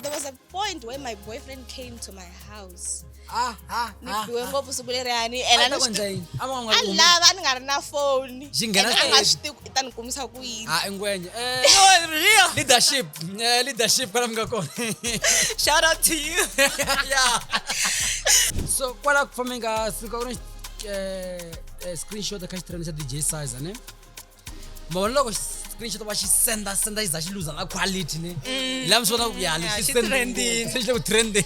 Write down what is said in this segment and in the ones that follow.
There was a point where my boyfriend came to my house. Ah. Nibiwe ngopfu siku leriyani A and ta ku endla yini? A ma nga a humi. lava a ni nga ri na phone Xi nghena and a nga stage. swi tivi i ta ni kumisa ku yini. Ngwenya. Real. Leadership. Leadership kwala mga kona. Shout out to you. Yeah. So kwala ku fambeni ka siku ku screenshot ka xitirheni xa DJ size ne. Ma vona loko screenshot va xi senda xi za xi lose na quality ne. La mi swona ku ya xi lexi trending. Xi le ku trending.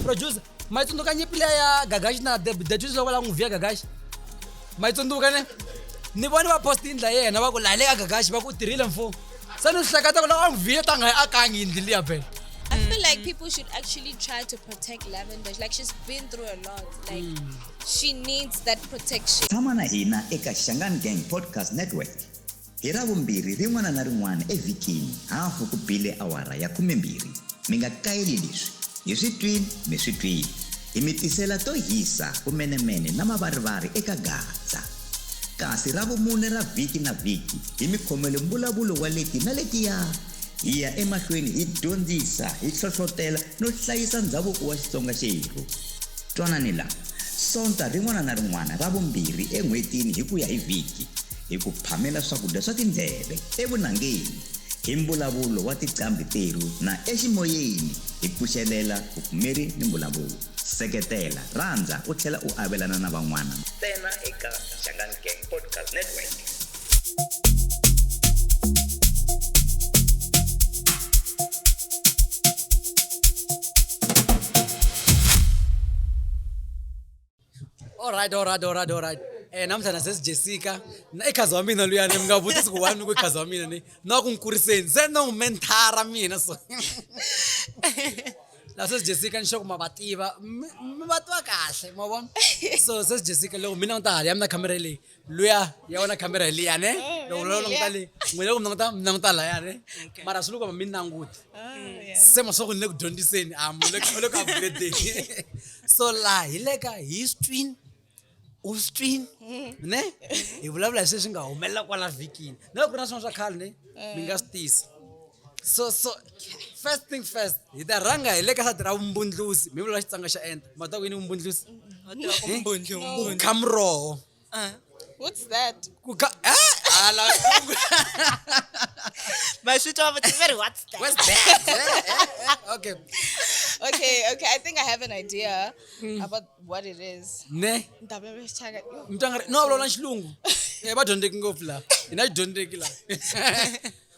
Producer, ma tsundzuka nyipile ya Gagash na the juice loko la n'wi via Gagash. Ma tsundzuka ne. Ni vona va post indla yena va ku la le ka Gagash va ku tirhile mfo. Sa ni hleketa ku la n'wi via ta nga akangi indli liya phela. I feel like people should actually try to protect Lavender. Like she's been through a lot. Like she needs that protection. Tshama na hina eka Shangani Gang Podcast Network. Hi Ravumbirhi rin'wana na rin'wana evhikini hafu ku bile awara ya 12. Mi nga kayeli leswi. Hi swi twini mi swi twini. Hi mi tisela to hisa kumenemene na mavarivari eka Gavaza. Kasi Ravumune ra vhiki na vhiki hi mi khomele mbulavulo wa leti na letiya. Hi ya emahlweni hi dyondzisa hi hlohlotela no hlayisa ndhavuko wa Xitsonga xerhu. Twanani la sonta rin'wana na rin'wana Ravumbirhi en'hwetini hi ku ya hi vhiki hi ku phamela swakudya swa tindleve evunangeni hi mbulavulo wa tiqambi teru na eximoyeni hi pfuxelela vupfumeri ni mbulavulo. Seketela, rhandza u tlhela u avelana na van'wana ntsena eka Shangani Gang Podcast Network. All right. Namhlanje sesijessica na ekhazi wa mina luyani mi nga vutisi ku wani ku ekhazi wa mina ni na ku nkuriseni se no mentora mina so. La sesijessica ni xoko ma vativa mi vativa kahle ma vona. So sesijessica loko mina ni ta hali ya mina camera leyi luya ya wona camera liya ne loko lo n'wi ta le n'wina ku mi ta la ya ne mara swi loko mi nanguti. Se ma swa ku ni le ku dyondziseni le ku upgrade. So la hi le ka history Ustrin ne hi vulavula leswi swi nga humelela kwala vhikini na loko ku na swin'wana swa khale ne mi nga swi tisa so first thing first hi ta rhanga hi le ka sati ra vumbundlusi mi vulavula Xitsonga xa enta ma ta ku yini vumbundlusi ku kha muroho What's that? ku kha My shit over very what's that? what's that okay Okay. I think I have an idea about what it is. ne Ndabela xithaka. mtanga no vulavula xilungu va dyondzeki ngopfu la hina xi dyondzeki la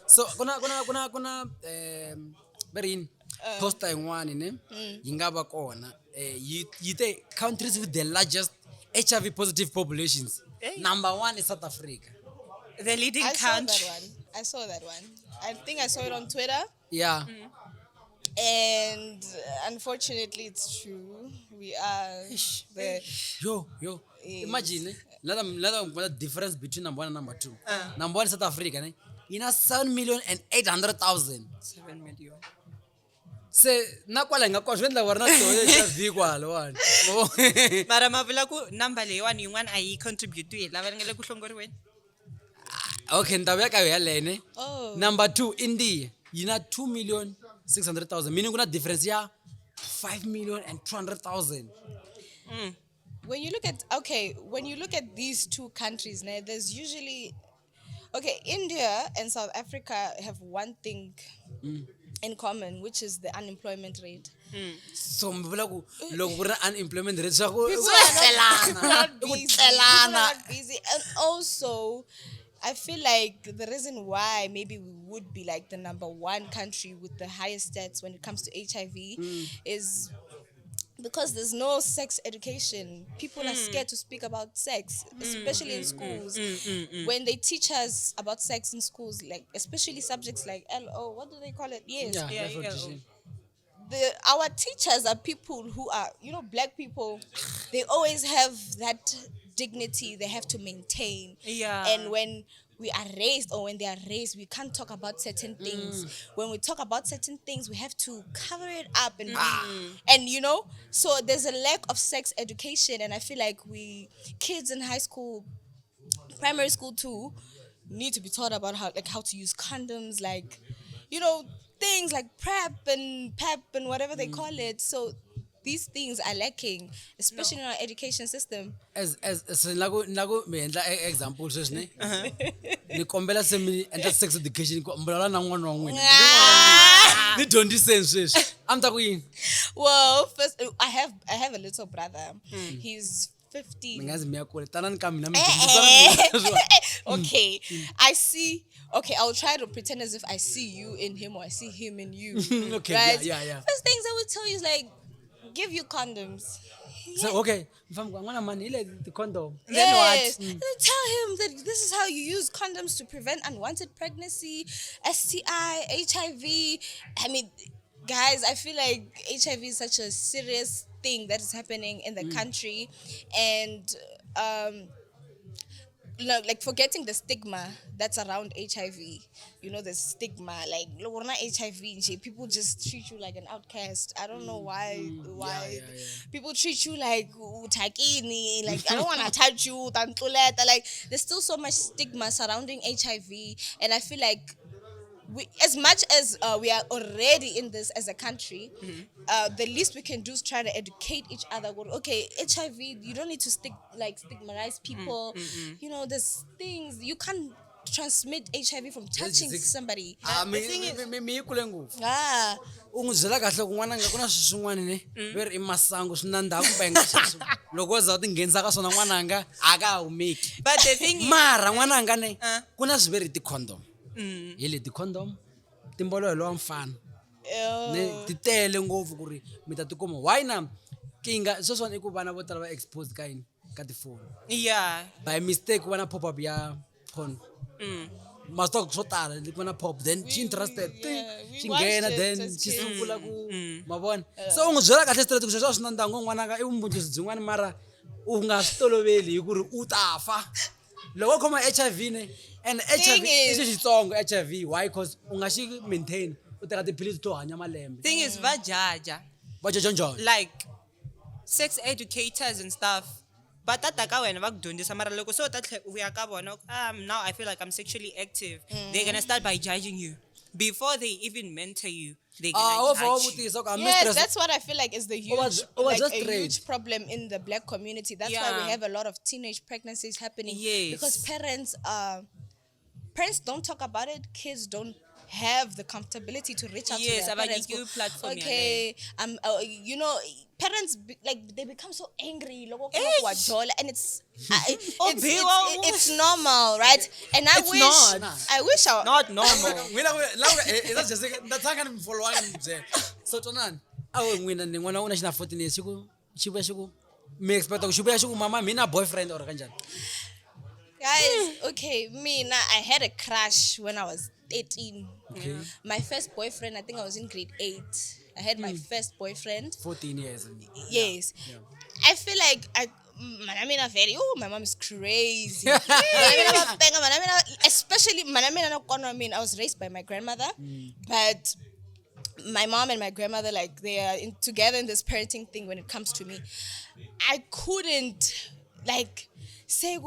so kuna verini poster yin'wani ne yi nga va kona yi te countries with the largest HIV positive populations. Number 1 is South Africa. The leading country. I saw that one. I think I saw it on Twitter. Yeah. And unfortunately, it's true. We are the Yo. Imagine, the difference between number 1 and number 2. Number 1 is South Africa, ne? In a 7,800,000. 7 million. Se na kwala nga kwa swendla warna to HIV kwala wani. Mara mavula ku number leyiwani yin'wana a yi contribute hi lava nga le ku hlongoriweni. Okay, ndaba ya ka ya lene. Oh. Number 2 India, yina 2,600,000. Meaning kuna difference ya 5,200,000. When you look at these two countries, now there's usually India and South Africa have one thing in common, which is the unemployment rate. So mbula ku loko ku ri unemployment rate swa ku People are not busy. And also, I feel like the reason why maybe we would be like the number 1 country with the highest stats when it comes to HIV is because there's no sex education. People are scared to speak about sex, especially in schools. When they teach us about sex in schools, like especially subjects like LO, what do they call it? Yes. Our teachers are people who are, black people. They always have that dignity they have to maintain. Yeah. And when we are raised or when they are raised, we can't talk about certain things. When we talk about certain things, we have to cover it up and so there's a lack of sex education, and I feel like kids in high school, primary school too, need to be taught about how to use condoms, like things like PrEP and PEP and whatever they call it. So these things are lacking, especially in our education system. as lago me endla example sweswi ne ni kombela se mi endla sex education ko mbala na n'wana wa n'wina ni dyondziseni sweswi a mi ta ku yini Well, first, I have a little brother. He's 15. mi nga zi mi ya kule tanani ka mina mi dyondzisa Okay, I see. Okay, I'll try to pretend as if I see you in him or I see him in you. Okay, right? yeah. First things I would tell you is like, give you condoms. so okay mfambi n'wana mani ile the condom Then what? Yes. Tell him that this is how you use condoms to prevent unwanted pregnancy, STI, HIV. I mean, guys, I feel like HIV is such a serious thing that is happening in the country, and like forgetting the stigma that's around HIV. The stigma, like HIV, people just treat you like an outcast. I don't know why yeah. people treat you like utakini, like I don't want to touch you, tantuleta. Like there's still so much stigma surrounding HIV, and I feel like as much as we are already in this as a country, the least we can do is try to educate each other. Okay, HIV, you don't need to stigmatize people. There's things you can't transmit HIV from touching somebody. mi yi kule ngopfu Ah, u n'wi byela kahle ku n'wananga ku na swilo swin'wana ne ve ri i masangu swi na ndhawu kumbe nga sweswo loko za u ti nghenisa ka swona n'wananga a ka ha humeki But the thing is, mara n'wananga ne ku na swiveri ti-condom hi le ti-condom timbolelo wa mfana ne ti tele ngopfu ku ri mi ta tikuma why na kinga sweswiwani i ku vana vo tala va exposed ka yini ka tifoni yeah. by mistake vana pop up ya porn mastok swo tala ni vona pop then she interested we xi watched nghena it then as xi kids. sungula ku mavona so u n'wi byela kahle straight ku sweswo swi na ndangu n'wananga i vumbundzusi byin'wana mara u nga swi toloveli hi ku ri u ta fa loko u khoma HIV ne and HIV i xi xitsongo HIV why because u nga xi maintain u teka tiphilisi to hanya malembe Thing is, vajaja, va jaja njhani like sex educators and stuff. But that when mara loko so that now I feel like I'm sexually active. They're gonna start by judging you before they even mentor you. They're gonna judge you. yes, that's what I feel like is the huge, just a trade. huge problem in the black community. That's why Yeah. we have a lot of teenage pregnancies happening. Yes. Because parents don't talk about it. Kids don't have the comfortability to reach out to Yes, their about parents. you platform, Okay, parents they become so angry. And it's normal, right? And I It's wish not. I wish I Not normal. that's just ndatsanga ni follow ni byela so tonani awe n'wina ni n'wana wa wena xi na 14 years xi vuya xi ku mi expect ku xi vuya xi ku mama mina boyfriend or kanjani Guys, okay, I had a crush when I was 13. Okay. My first boyfriend, I think I was in grade 8. I had my first boyfriend. 14 years Yes. Yeah. I feel like my mom is crazy. Especially, I was raised by my grandmother, but my mom and my grandmother, like, they are together in this parenting thing when it comes to me. I couldn't, like, say,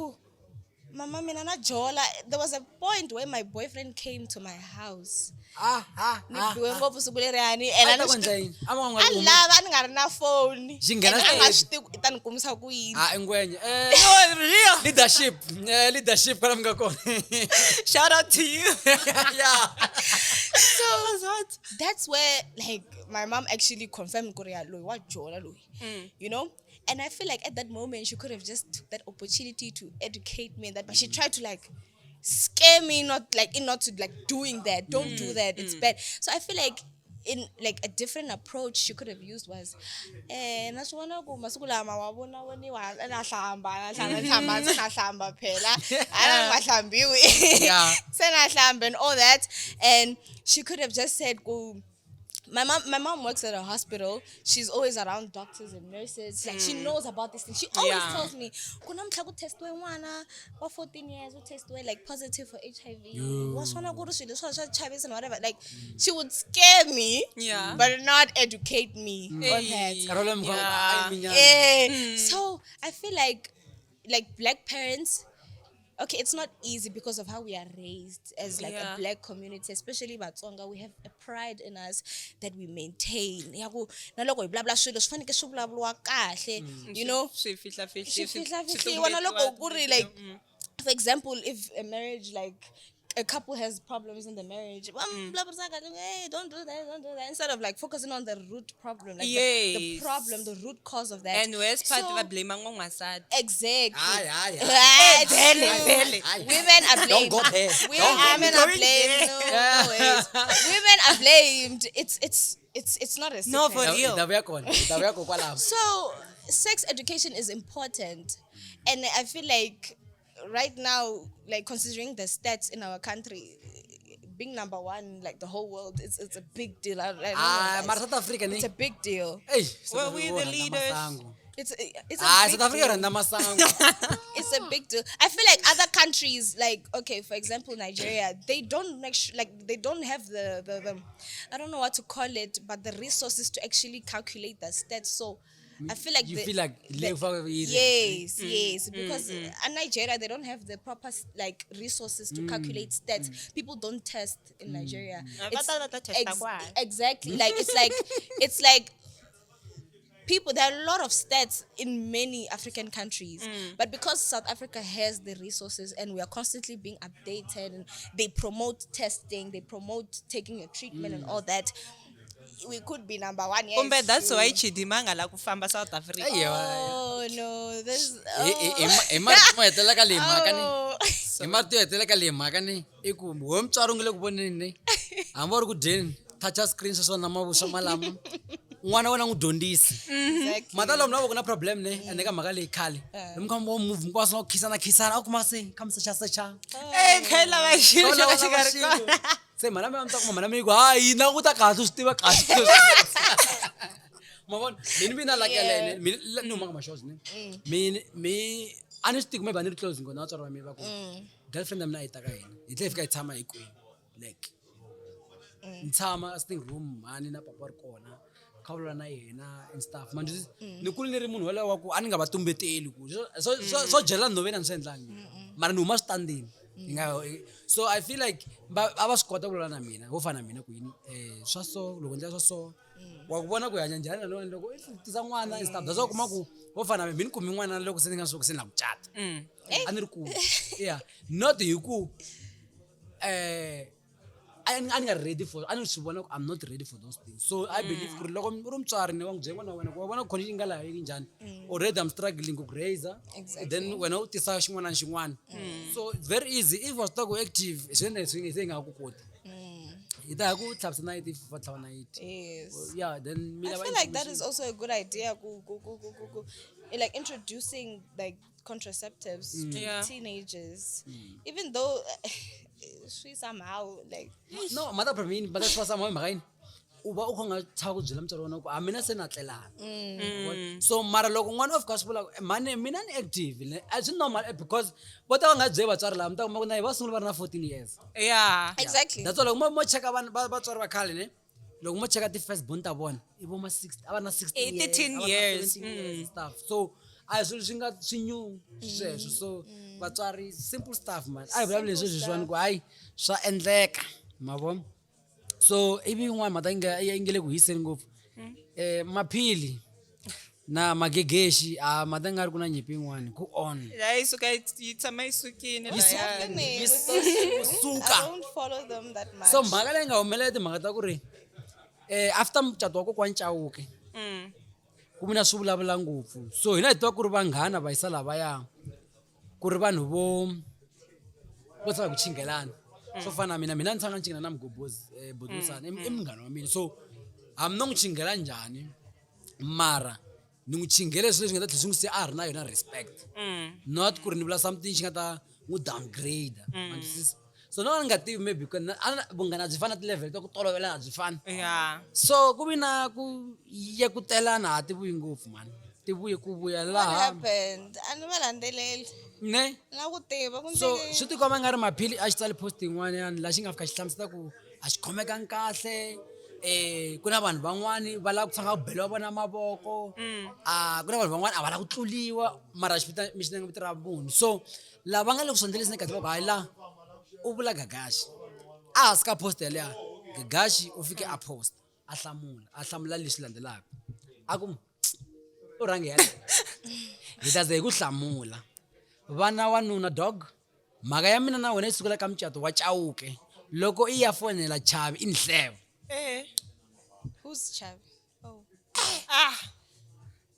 Mama, there was a point where my boyfriend came to my house. And I nga ri na phone. Xi nghena And a nga straight. swi tivi i ta ni kumisa ku yini. ngwenya leadership kwala mi nga kona Shout out to you. yeah So that's where, like, my mom actually confirmed and I feel like at that moment she could have just took that opportunity to educate me in that, but she tried to like scare me not to like doing that. Don't do that, it's bad. So I feel like in like a different approach she could have used was naswona ku masiku lama wa vona woniwa na hlamba phela ana nga hlambiwi sena hlambe and all that. And she could have just said ku my mom works at a hospital. She's always around doctors and nurses. Like, she knows about this thing. She always tells me, "Kuna mtla ku testwe n'wana wa 14 years, we testwe like positive for HIV. Waswana ku ri swilo swa chavisa and whatever." Like, she would scare me, but not educate me on that. So I feel like black parents, okay, it's not easy because of how we are raised as like a Yeah. black community, especially Batsonga. We have a pride in us that we maintain. Yabo, naloko hi vulavula swilo swi faneke swi vulavuliwa kahle, you know. Swi fihla-fihli, Swi swi- fihla-fihliwa, swi wena loko ku ri like, mm. for example, if a marriage like a couple has problems in the marriage, blah, blah, blah, hey, don't do that, don't do that. Instead of like focusing on the root problem, like the Yes. problem, the root cause of that. And worst part, So- va blame n'wanwansati. Exactly. Aye. Ah, it's Vele, true. vele. Women are blamed. Don't go there. Women are blamed. No ways. Women are blamed. It's not a secret. No, for real. Itavuya kwalapho. So sex education is important, and I feel like right now, like considering the stats in our country, being number one, like the whole world, it's a big deal. I don't know, guys. Mara South Africa ni. It's a big deal. Hey, Well, we the leaders. It's a Ah, big South Africa deal. randa masango. It's a big deal. I feel like other countries, like okay, for example, Nigeria, they don't they don't have the I don't know what to call it, but the resources to actually calculate the stats. So I feel like You feel like yes, because in Nigeria they don't have the proper like resources to calculate stats. People don't test in Nigeria. It's- Bata testa kwa. exactly, like it's like people, there are a lot of stats in many African countries, but because South Africa has the resources and we are constantly being updated and they promote testing, they promote taking your treatment and all that, we could be number one. Yes, Kumbe that's true. why Chidima nga la ku famba South Africa. Oh no, this. Mo etela ka le mhaka ni. Oh. Marito etela ka le mhaka ni I ku wo mutswari u ngile ku voneni ni. Hambi ri ku dyeni touch screen sweswo na mavuswa malama. N'wana wena n'wi dyondzisi. Exactly. Mata lomu na voko na problem ne ene ka mhaka leyi khale. Lomu ka mo move hinkwaswo na ku khisana a kuma se ka secha. Eh, khayela va xilo Kona xa vana va xi nga ri kona. se mhana mi ta kuma mhana mi ku hayi na ku ta kahle swi tiva kahle ma vona mina lakelene mina no manga mashows ne me ani swi tikume bani ri close ngona vatswari va mi va ku girlfriend ya mina yi ta ka hina hi tlhe hi fika hi tshama hinkwenu like ni tshama sitting room mhani na papa ri kona kha vulavula na yena and stuff manje ni kule ni ri munhu walowo wa ku a ni nga va tumbeteli ku swo byela nhoveni a ni swi endlangi mara ni huma switandini so I feel like a va swi kota ku vulavula na mina vo fana na mina ku yini swa so loko ndlela swa so wa ku vona ku hanya njhani na loko loko i tisa n'wana and stuff that's why u kuma ku vo fana na mina ni kumi n'wana loko se ni nga swi se ni la ku cata a ni ri kule yeah not hi ku a ni nga ready for a ni swi vona ku I'm not ready for those things so I believe ku ri loko u ri mutswari ni va n'wi byela n'wana wa wena ku wa vona condition yi nga laha yi njhani already I'm struggling ku raise Exactly. then wena u tisa xin'wana na xin'wana so it's very easy if was talk active swi se nga ku koti hi ta ku tlhavisa nayiti if va tlhava nayiti Yes. yeah then I feel like that is also a good idea. Like introducing like contraceptives to Yeah. teenagers, even though she somehow like no mata for me but that's what I'm saying u va u kha nga tshava ku byela mutswari wena ku a mina se na tlelana so mara loko n'wana of course vula mane mina ni active a swi normal because vo ta va nga byeli vatswari lava mi ta kuma ku na hi va sungula va ri na 14 years Yeah. exactly. that's why loko mo cheka vatswari va khale ne loko mo cheka ti-first born ta vona i vo ma 60 a va na 16 18 years, years. a va na 17 years and stuff so a hi swilo swi nga swi new sweswo so vatswari simple stuff man a hi vulavula leswi leswiwani ku hayi swa endleka ma vona so ivi yin'wana mhata yi nge le ku hiseni ngopfu maphili na magegeshi a mhata nga ri ku na nyimpi yin'wana ku on Ya yi suka yi tshama yi sukile Yi suka- lahayani. With Yes. those shoes, Suka. I don't follow them that much. so mhaka leyi nga humelela timhaka ta ku ri after mucato wa kokwani Chauke ku vi na swi vulavula ngopfu so hina hi tiva ku ri vanghana va yisa lavaya ku ri vanhu vo tsava ku chingelana swo fana na mina ni tshanga ni chingela na mgobozi bodosana i munghana wa mina so hambi no n'wi chingela njhani mara ni n'wi chingele swilo leswi nga ta tlhela swi n'wi siya a ri na yona respect not ku ri ni vula something xi nga ta n'wi downgrade so no ni nga tivi maybe vunghana byi fana na ti-level ta ku tolovelana byi fana Yeah. so ku vi na ku yekutelana a ti vuyi ngopfu mani ti vuye ku vuya What laha happened? A ni va landzeleli. ne Na ku tiva ku so ndzi- swi tikomba nga ri maphili a xi tsali post yin'wana yani laha xi nga fika xi hlamusela ku a xi khomekangi kahle kuna vanhu van'wani va lava ku tshama ku beliwa vona mavoko kuna vanhu van'wani a va lava ku tluliwa mara mi xi nga vito ra munhu so lava nga le ku sondzeliseni ka tivoko hayi la u vula Gagash a hansi ka post yaleya Gagash u fike a post a hlamula leswi landzelaka a ku u rhangi yale hi ta ze hi ku hlamula vana wanuna dog mhaka ya mina na wena yi sukela ka mucato wa Chauke loko i ya fonela chavi i ni hleva Who's Chav? Oh.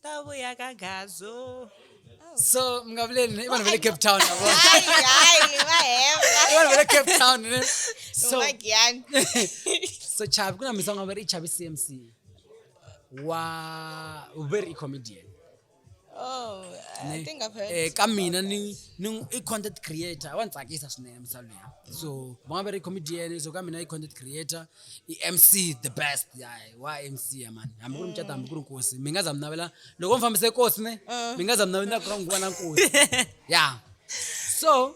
Tabu ya Gagazo. so mi nga vuleni i vanhu va le Cape Town na vona Hayi, i vanhu va le Cape Town ne so Magyan. so chavi kuna misonga va ri i chavi CMC wa very comedian Oh, I think I've heard. ka mina ni i content creator wa ntsakisa swinene misalo leyi so va nga va ri comedian so ka mina i content creator i MC the best wa MC ya man hambi ku ri mucato hambi ku ri nkosi mi nga za mi navela loko mi fambise nkosi ne mi nga za mi navela ku ra nguva na nkosi yeah so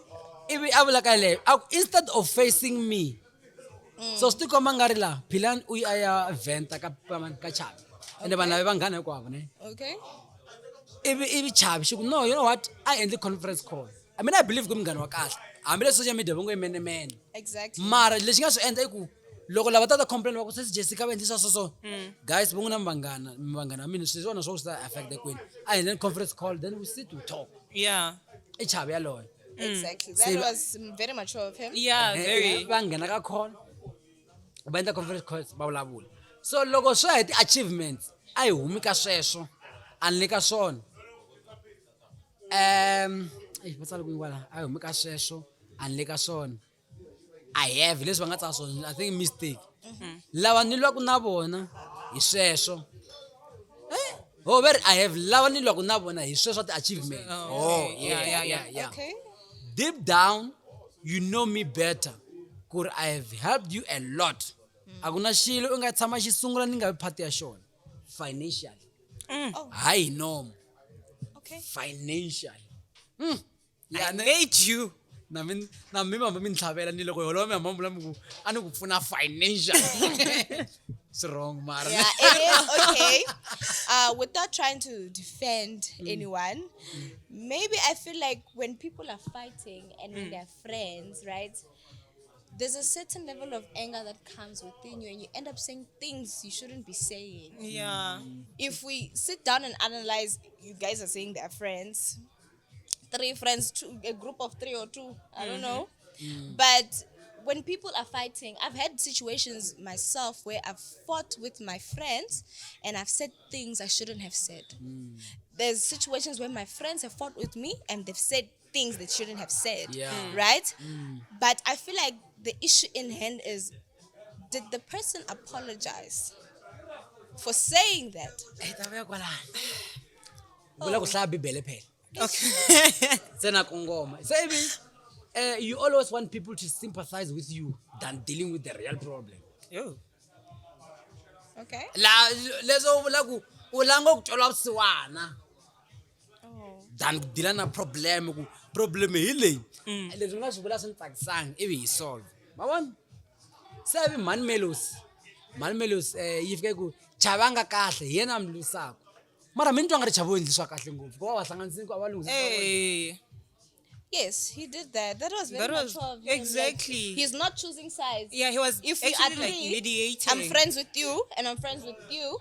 ivi a vula ka leyo instead of facing me so swi tikomba nga ri laha philani u yi a ya venta ka chavi ende vanhu lava va nghana hinkwavo ne Okay. ivi chavi xi ku no you know what I endle conference call I mean I believe ku munghana wa kahle hambi le social media va ngo mene Exactly. mara lexi nga swi endla i ku loko lava tata complain va ku sesi Jessica va endlisa so guys va ngo na vanghana wa mina swi swona swo swi ta affect kwini I endle conference call then we sit we talk Yeah. i chavi yaloyo Exactly. That See, was very mature of him. Yeah, very. va nghena ka call va endla conference call va vulavula so loko swi ya hi ti-achievements a hi humi ka sweswo a ni le ka swona va tsala ku yin'wana a hi humi ka sweswo a ni le ka swona I have leswi va nga tsala swona I think mistake lava ni lwaku na vona hi sweswo veri I have lava ni lwaku na vona hi sweswo ti-achievement yeah. Okay. Deep down you know me better ku ri I have helped you a lot a ku na xilo u nga tshama xi sungula ni nga vi phati ya xona financially hayi nomo Okay. financially I made you. na mi mamba mi ni tlhavela ni loko hi holova mi hamba mbula mi ku a ni ku pfuna financially it's wrong mara Yeah, it is okay. Without trying to defend anyone, maybe I feel like when people are fighting and when they're friends, right? There's a certain level of anger that comes within you, and you end up saying things you shouldn't be saying. Yeah. If we sit down and analyze, you guys are saying they're friends, 3 friends, a group of 3 or 2, I don't know. But when people are fighting, I've had situations myself where I've fought with my friends and I've said things I shouldn't have said. There's situations where my friends have fought with me and they've said things they shouldn't have said, right? But I feel like the issue in hand is, did the person apologize for saying that? tava ya kwalani vula ku hlaya bibele phela Okay. tsena ku ngoma so ivi you always want people to sympathize with you than dealing with the real problem Yo. Okay. la leswo u vula ku u langa ku tolwa vusiwana Oh. than ku deala na problem ku problem hi leyi leswi nga swi vula swi ni tsakisanga ivi hi solve ma vona se ivi mani melos yi fike ku chava nga kahle hi yena a mi lwisaka mara mi ni twa nga ri chava u endliswa kahle ngopfu ku va va hlanganisini ku a va lunghisa Hey. Yes, he did that. That was very That was- mature of him. Like, exactly. he's not choosing sides. Yeah, he was If we actually like agree, mediating. I'm friends with you and I'm friends with you.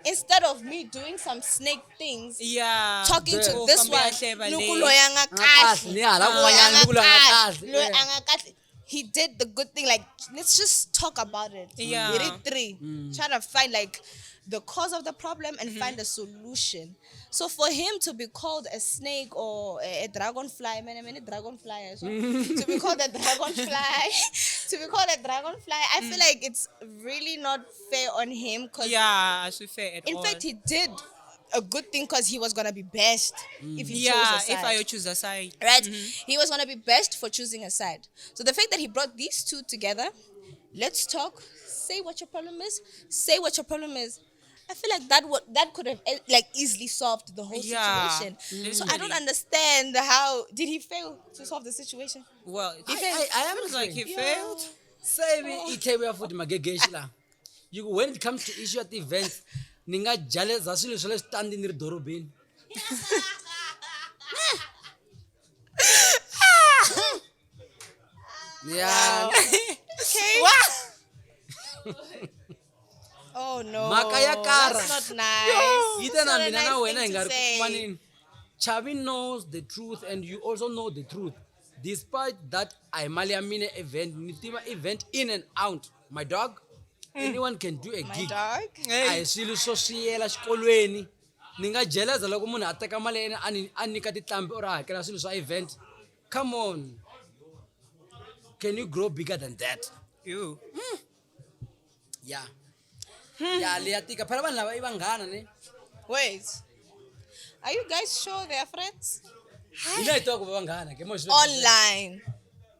Instead of me doing some snake things, Yeah. talking to Oh, this kambe ya one, hleva "Nuku leyi." loyi a nga kahle, ni hala loyi kun'wanyana a ni ku loyi a nga nga kahle, kahle, loyi yeah. a nga kahle. He did the good thing. Like, let's just talk about it. Yeah. We did 3. Trying to find like the cause of the problem and find a solution. So for him to be called a snake or a dragonfly, man, I mean a dragonfly as well. To be called a dragonfly, to be called a dragonfly, I feel like it's really not fair on him because Yeah, I should fair at in all. fact he did a good thing because he was gonna be best if he chose Yeah, a side. if I choose a side. Right? He was gonna be best for choosing a side. So the fact that he brought these 2 together, let's talk, say what your problem is, say what your problem is. I feel like that could have like easily solved the whole Yeah, situation. So I don't literally. understand how did he fail to solve the situation? Well, He it failed. feels like he failed. se ivi i table ya futhi magegeshi la when it comes to issue at events ni nga jaleza swilo swa le switandi ni ri dorobeni yeah Okay. Oh no. Mhaka ya kara. That's not nice. Yite It's na not a mina nice na wena thing hi to nga ri say. ku faneni. Chavi knows the truth and you also know the truth. Despite that, I mali ya mina event, ni tiva event in and out. My dog, anyone can do a My gig. dog. A hi swilo swo swiyela xikolweni. Ni nga jeleza loko munhu a teka mali ya yena a nyika titlambi or a hakela swilo swa event. Come on. Can you grow bigger than that? You. Yeah. Yeah, liya tika. Phela vanhu lava I vanghana ne. Wait. Are you guys sure they are friends? Hina hi tiva ku va vanghana ke mo Online.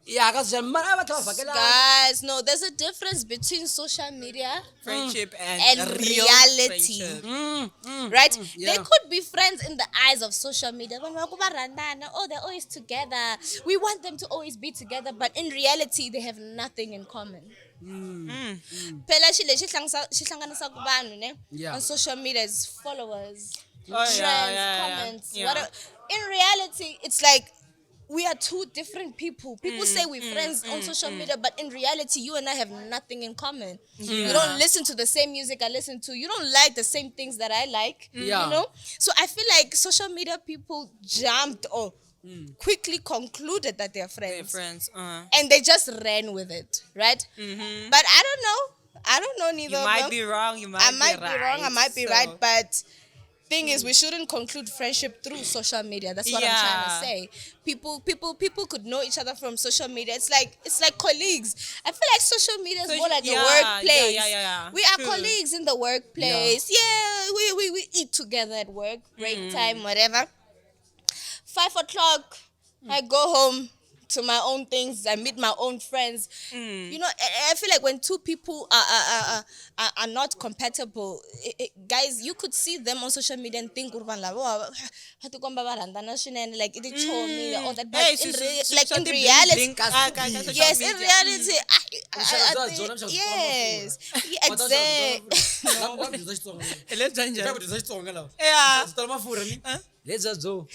Yeah, ka social mara va tlhava vakela. Guys, no, there's a difference between social media Friendship and and real reality. friendship. Right? yeah. They could be friends in the eyes of social media. Oh, they're always together. We want them to always be together, but in reality, they have nothing in common. Phela xilo lexi hlanganisa ku vanhu ne Yeah. on social media is followers, Oh, yeah, trends, yeah, yeah. comments, Yeah. whatever. In reality, it's like we are two different people. People say we're friends on social media, but in reality, you and I have nothing in common. You don't listen to the same music I listen to. You don't like the same things that I like. Yeah. You know? So I feel like social media people jumped or quickly concluded that they're They're friends. friends. And they just ran with it, right? But I don't know. I don't know neither You of might them. be wrong. You might I be might right. be wrong. I might be so- right. But thing is, we shouldn't conclude friendship through social media. That's what I'm trying to Yeah. say. People could know each other from social media. It's like colleagues. I feel like social media is more like yeah, a workplace. yeah. We are True. colleagues in the workplace. Yeah, we eat together at work, break time, whatever. 5 o'clock, I go home to my own things. I meet my own friends. You know, I feel like when two people are not compatible, guys, you could see them on social media and think, like, it show me all that. But Hey, like in reality, yes, in media. reality, Mshazo wa zona, mshazo wa yes, exactly. Let's change it. Xitsonga lawa. Yeah. Swi tala mafurha ni. Leza zo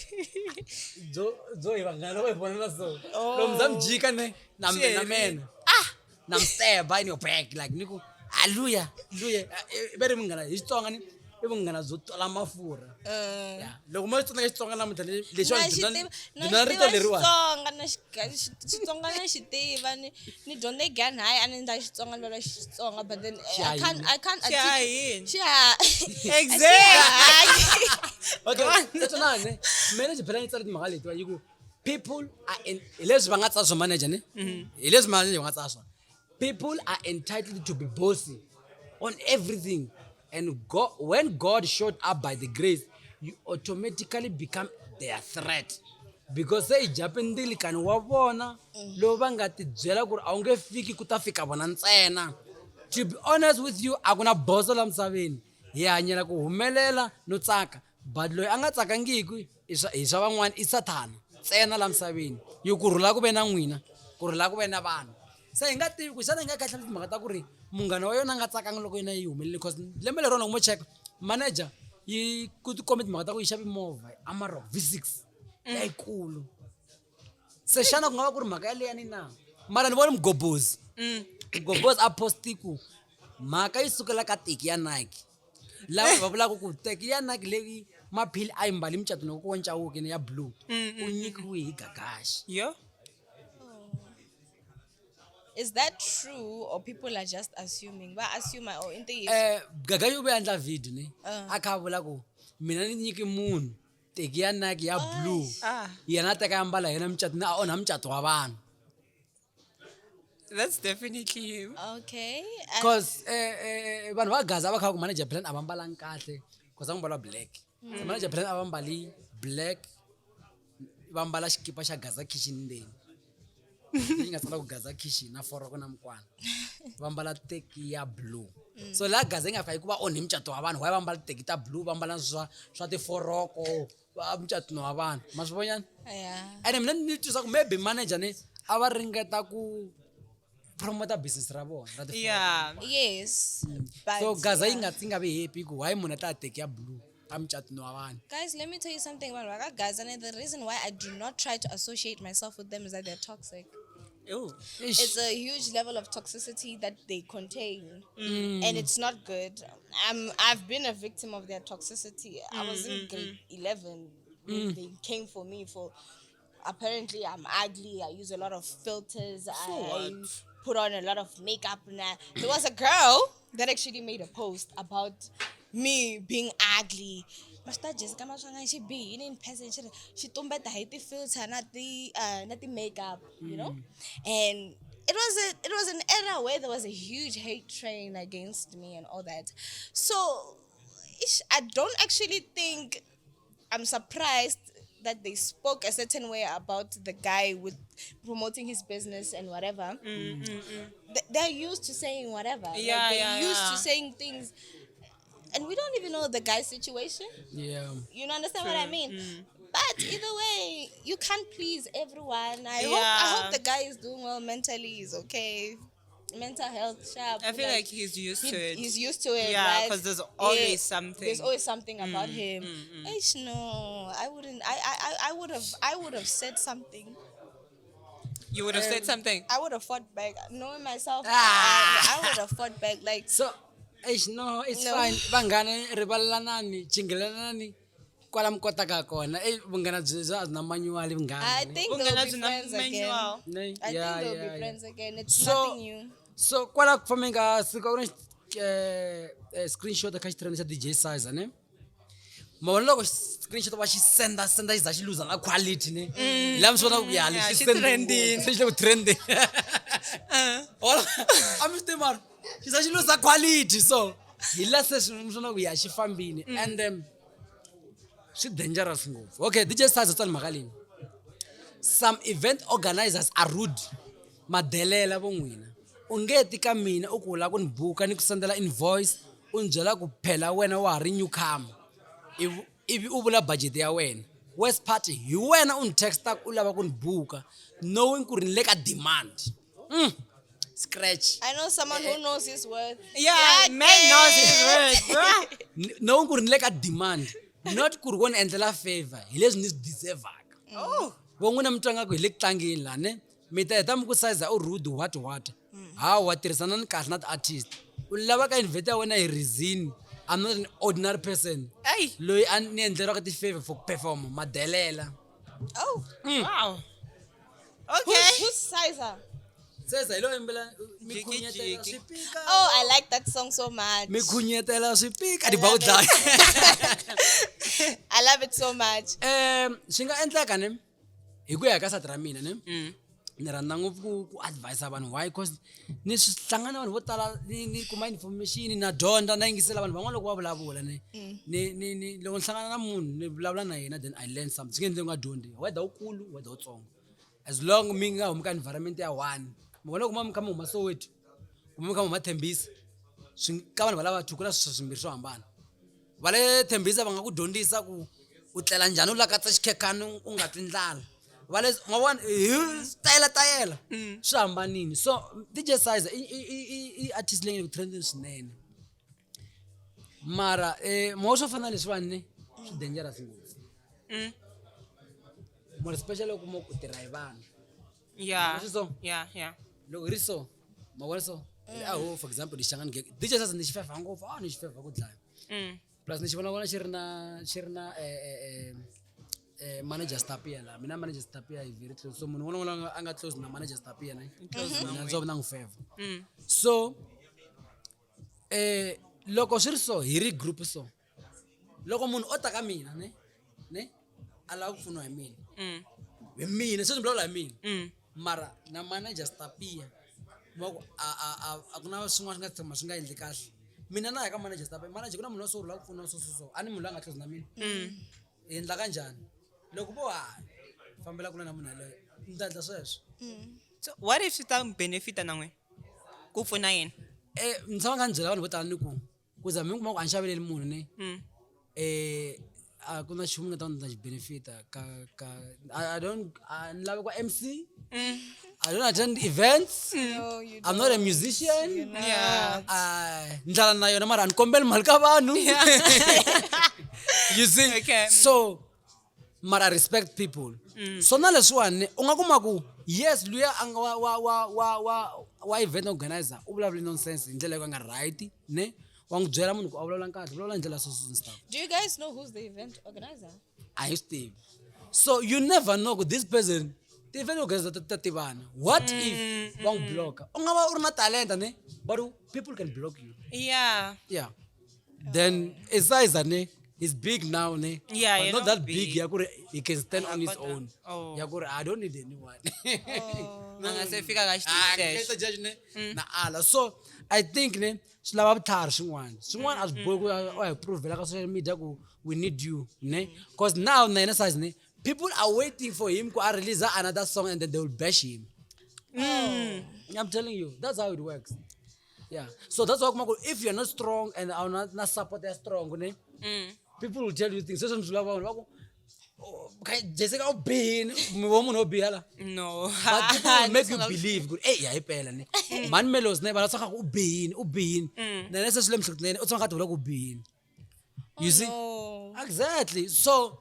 hi vanghana loko hi vonana so. Lomu za mjika ne na mena. Namsteba in your back like niku hallelujah. Ibere munghana hi Xitsonga ni I munghana zo tala mafurha. Yeah. Loko mo tsona Xitsonga namuntlha lexi dina rito leriwa. Xitsonga na xi tiva ni dyondze Gan High a ni nda Xitsonga lolo Xitsonga, but then I can't Exactly. Okay, that's not ne. Manager phela ngitsala timhaka letiwa yiku people are in leswi va nga tsala swa manager ne. Leswi manager va nga tsala swa. People are entitled to be bossy on everything, and when God showed up by the grace, you automatically become their threat. Because say Japendili kan wa vona lo va nga ti byela ku ri a wu nge fiki ku ta fika vona ntsena. To be honest with you, a ku na boso la misaveni. Hi hanyela ku humelela no tsaka, but loyi a nga tsakangiki hi swa van'wana I Sathana ntsena la misaveni. Yi ku rhula ku ve na n'wina, ku rhula ku ve na vanhu. Se hi nga tivi ku xana hi nga kahle timhaka ta ku ri munghana wa yona a nga tsakanga loko yena yi humelele, because lembe leri rona loko mo cheka manager yi ku ti kombe timhaka ta ku yi xavi movha Amarok V6 leyikulu. Se xana ku nga va ku ri mhaka yaleyani na mara ni vona mgobozi a posti ku mhaka yi sukela ka teki ya Nike laha va vulaka ku teki ya Nike leyi maphili a yi mbali mucatwini wa Chauke ya blue u nyikiwe hi Gagash. Yeah. Is that true or people are just assuming? But assume or in the Gagash u ve endla video ne a kha vula ku mina ni nyiki munhu teki ya Nike ya blue yena teka ya mbala yena mucatwini a onha mucato wa vanhu. That's definitely him. okay. Because vanhu va Gaza va kha ku manager plan a va mbalanga kahle because a mbala black. Manager plan a va mbali black va mbala xikipa xa Gaza kitchen ndzeni. Yi nga tsala ku Gaza kitchen na foroko na mukwana. Va mbala teki ya blue. So la Gaza yi nga faki ku va onhi mucato wa vanhu, why va mbala teki ta blue va mbala swa ti foroko va mucato wa vanhu. Ma swi vonyana? Yeah. And mina ni twisa ku maybe manager ne a va ringeta ku promote business ra vona ra ti-photo. Yeah. Yes. But So Gaza yeah. yi nga be happy ku why munhu ta teki ya blue ka mucatini wa vanhu. Guys, let me tell you something about Raga guys, and the reason why I do not try to associate myself with them is that they're toxic. Ooh. It's a huge level of toxicity that they contain, and it's not good. I've been a victim of their toxicity. I was in grade 11 when they came for me for. Apparently, I'm ugly. I use a lot of filters. I put on a lot of makeup. And there was a girl that actually made a post about me being ugly. Master Jessica Mashanga, she be in person. She told me that the filter, not the makeup, you know. And it was an era where there was a huge hate train against me and all that. So I don't actually think I'm surprised that they spoke a certain way about the guy with promoting his business and whatever. They're used to saying whatever. Yeah, they're used yeah. to saying things, and we don't even know the guy's situation. Yeah. You know, understand what I mean? But either way, you can't please everyone. I Yeah. hope the guy is doing well mentally. He's okay. Mental health sharp. I feel like he's used to it. He's used to it. Yeah, right? 'cause there's always something. There's always something about him. Ish, no, I wouldn't. I would have said something. You would have said something. I would have fought back. Knowing myself, Ah. I would have fought back. Like, So no, it's No. fine. Vanghana rivalanani, chingelanani. Kwala mkotaka kona. Vunghana byi na manual vunghana. I think they'll Ungana be zina friends again. manual. Ne? I Yeah, think they'll yeah, be yeah. friends again. It's So- nothing new. So kwala kufaminga sika kuna screenshot ka xitirheni xa DJ Size ne. Mavona loko screenshot wa xi senda xi za xi lose na quality ne. La msona ku ya Yeah, lexi xi trending. Xi le trending. Ola I'm still man. Xi za xi lose quality so hi la se msona ku ya xi fambini and swi dangerous ngopfu. Okay, DJ Size tsali mhaka leyi. Some event organizers are rude. Madelela vo n'wina. U nge ti ka mina u ku la ku ni buka ni ku sendela invoice u ni byela ku phela wena wa ha ri newcomer. Ivi u vula budget ya wena. Worst party hi wena u ni texta u lava ku ni buka knowing ku ri ni le ka demand. Scratch. I know someone who knows his worth. Yeah, man knows his worth, bro. Knowing ku ri ni le ka demand. Not ku ri wo ni endlela favor hi leswi ni swi deservaka. Oh. Vo n'wina mi twanga ku hi le ku tlangeni la ne mi ta heta mi ku size u rude what hawa tirhisana ni kahle na ti-artist u lava ka invite ya wena hi reason I'm not an ordinary person Hey. loyi a ni endleriwaka ti-favor for ku perform madelela Oh, Wow. Okay. who's Sizer? seza hi lo yimbela mi Jiki, khunyetela jiki. swipika Oh, I like that song so much. mi khunyetela swipika di ba love ku dlaya I love it so much. swi nga endleka ne hi ku ya ka sati ra mina ne ni rhandza ngopfu ku advise vanhu why because ni swi hlangana vanhu vo tala ni kuma information na dyondza na yingisela vanhu van'wana loko va vulavula ni loko ni hlangana na munhu ni vulavula na yena then I learn something swi nge endli nga dyondzi whether ukulu whether utsongo as long mi nga humi ka environment ya one mi vona kuma mi kha mi huma Soweto kumbe mi kha mi huma Thembisa swi ka vanhu valava two ku na swilo swimbirhi swo hambana va le Thembisa va nga ku dyondzisa ku u tlela njhani u lakatsa xikhekani u nga twi ndlala vale ngwavona tayela swi hambanini so DJ Size i artist leyi ku trending swinene mara mo swo fana leswiwani ne swi dangerous ngopfu more especially loko mo ku tirha hi vanhu Yeah. This is so. Yeah. loko ri so ma vona so aho for example di xangani DJ Size ni xifefa ngopfu ni xifefa ku dlaya plus ni xi vona vona xi ri na manager Stapia la mina manager Stapia is very close so munhu wona a nga close na manager Stapia na mina ndzo na ngifeva so loko swi ri so hi ri group so loko munhu o ta ka mina ne ala ku pfuniwa hi mina hi mina se ni vulavula hi mina mara na manager Stapia mako a ku na swin'wana swi nga tshama swi nga endli kahle mina na ya ka manager Stapia manager ku na munhu so la ku pfuna so a ni munhu la nga close na mina hi endla kanjani loko bo fambela kuna na munhu yaloye ni ta endla sweswo So what if swi ta benefita na n'wina ku pfuna yena? ni tshama nga ni byela vanhu vo tala ni ku za mi kuma ku a ni xaveleli munhu ne a ku na xin'we nga ta ni ta xi benefita ka ni lave ku MC I don't attend events. No, you I'm not a musician. Yeah. Ndlala na yona mara nikombela mali ka vanhu. You see? Okay. So mara respect people. So na leswiwani u nga kuma ku yes luya anga wa event organizer u vulavula nonsense hi ndlela yo ka nga right ne wa n'wi byela munhu ku a vulavula kahle vulavula ndlela so stuff. Do you guys know who's the event organizer? I used to. So you never know this person the event organizer ta tivana. What if wa n'wi block? U nga va u ri na talent ne but people can block you. Yeah. Yeah. Then his size is big now ne. Yeah, but you not know, that big. big. He can stand on his but, own. oh. I don't need anyone. Angasefika ka Ngeta judge ne na ala. So I think ne silava vutlhari swin'wana a swi bohi ku hi provela ka social media ku we need you ne because now na yena size ne people are waiting for him to release another song and then they will bash him. I'm telling you, that's how it works. Yeah. So that's why if you're not strong and are not support they're strong, ne, people will tell you things. So some Jessica obin, woman obiala. No. But people will make you believe good. Hey, yeah, pela ne. Man melos ne, but that's how ubin. Then that's a slim ne. It's not how ubin. You see? No. Exactly. So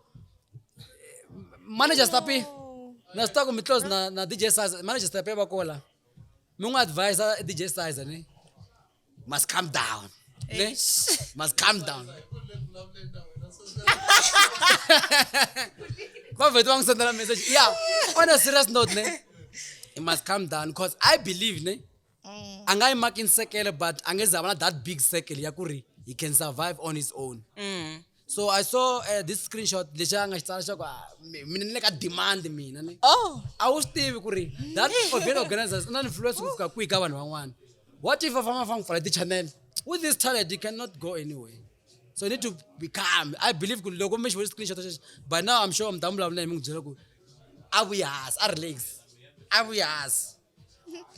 manager stapi. Na stako mitlos na DJ size. Manager stapi ba kola. Mung advisor DJ size ne. Must calm down. Ne? Must calm down. Send a message. Yeah. On a serious note, ne? It must calm down because I believe ne. Angai making circle, but angezabana that big circle yakuri. He can survive on his own. So I saw this screenshot. Demand me. Oh. I was still kuri. That event organizers not influence with quick one. What if a farmer for the channel? With this talent, you cannot go anywhere. So you need to be calm. I believe good logo mesh with screenshot. But now I'm sure I'm dumb naming Joko. Our legs.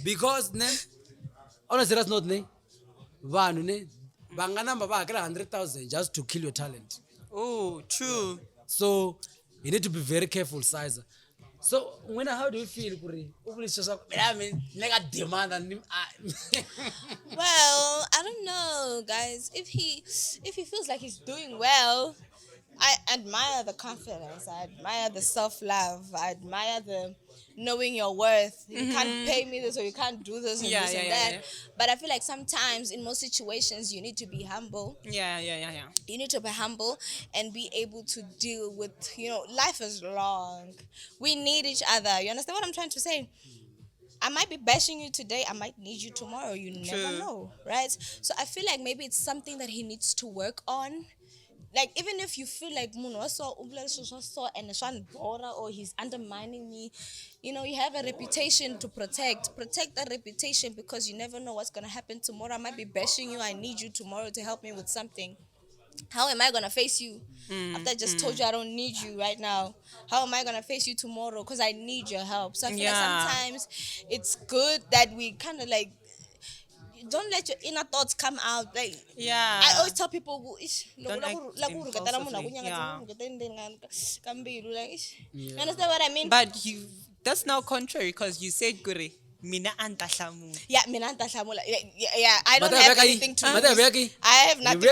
Because ne on a serious note ne one ne bangana baba 100,000 just to kill your talent. Oh, true. So you need to be very careful, size. So how do you feel, Kuri? I mean, demand and Well, I don't know, guys. If he feels like he's doing well, I admire the confidence. I admire the self-love. I admire the knowing your worth. You can't pay me this or you can't do this and Yeah, this yeah, and yeah, that. yeah. But I feel like sometimes in most situations you need to be humble. Yeah. You need to be humble and be able to deal with, life is long. We need each other. You understand what I'm trying to say? I might be bashing you today. I might need you tomorrow. You never True. know, right? So I feel like maybe it's something that he needs to work on. Like, even if you feel like and it's one border or he's undermining me, you have a reputation to protect. Protect that reputation because you never know what's going to happen tomorrow. I might be bashing you. I need you tomorrow to help me with something. How am I going to face you after I just told you I don't need you right now? How am I going to face you tomorrow? Because I need your help. So I feel like sometimes it's good that we kind of like, don't let your inner thoughts come out. Like, I always tell people, Don't act impulsively. You understand what I mean? But that's now contrary because you said Gure. Mina antahlamula. Yeah, I don't have anything to lose. I have nothing to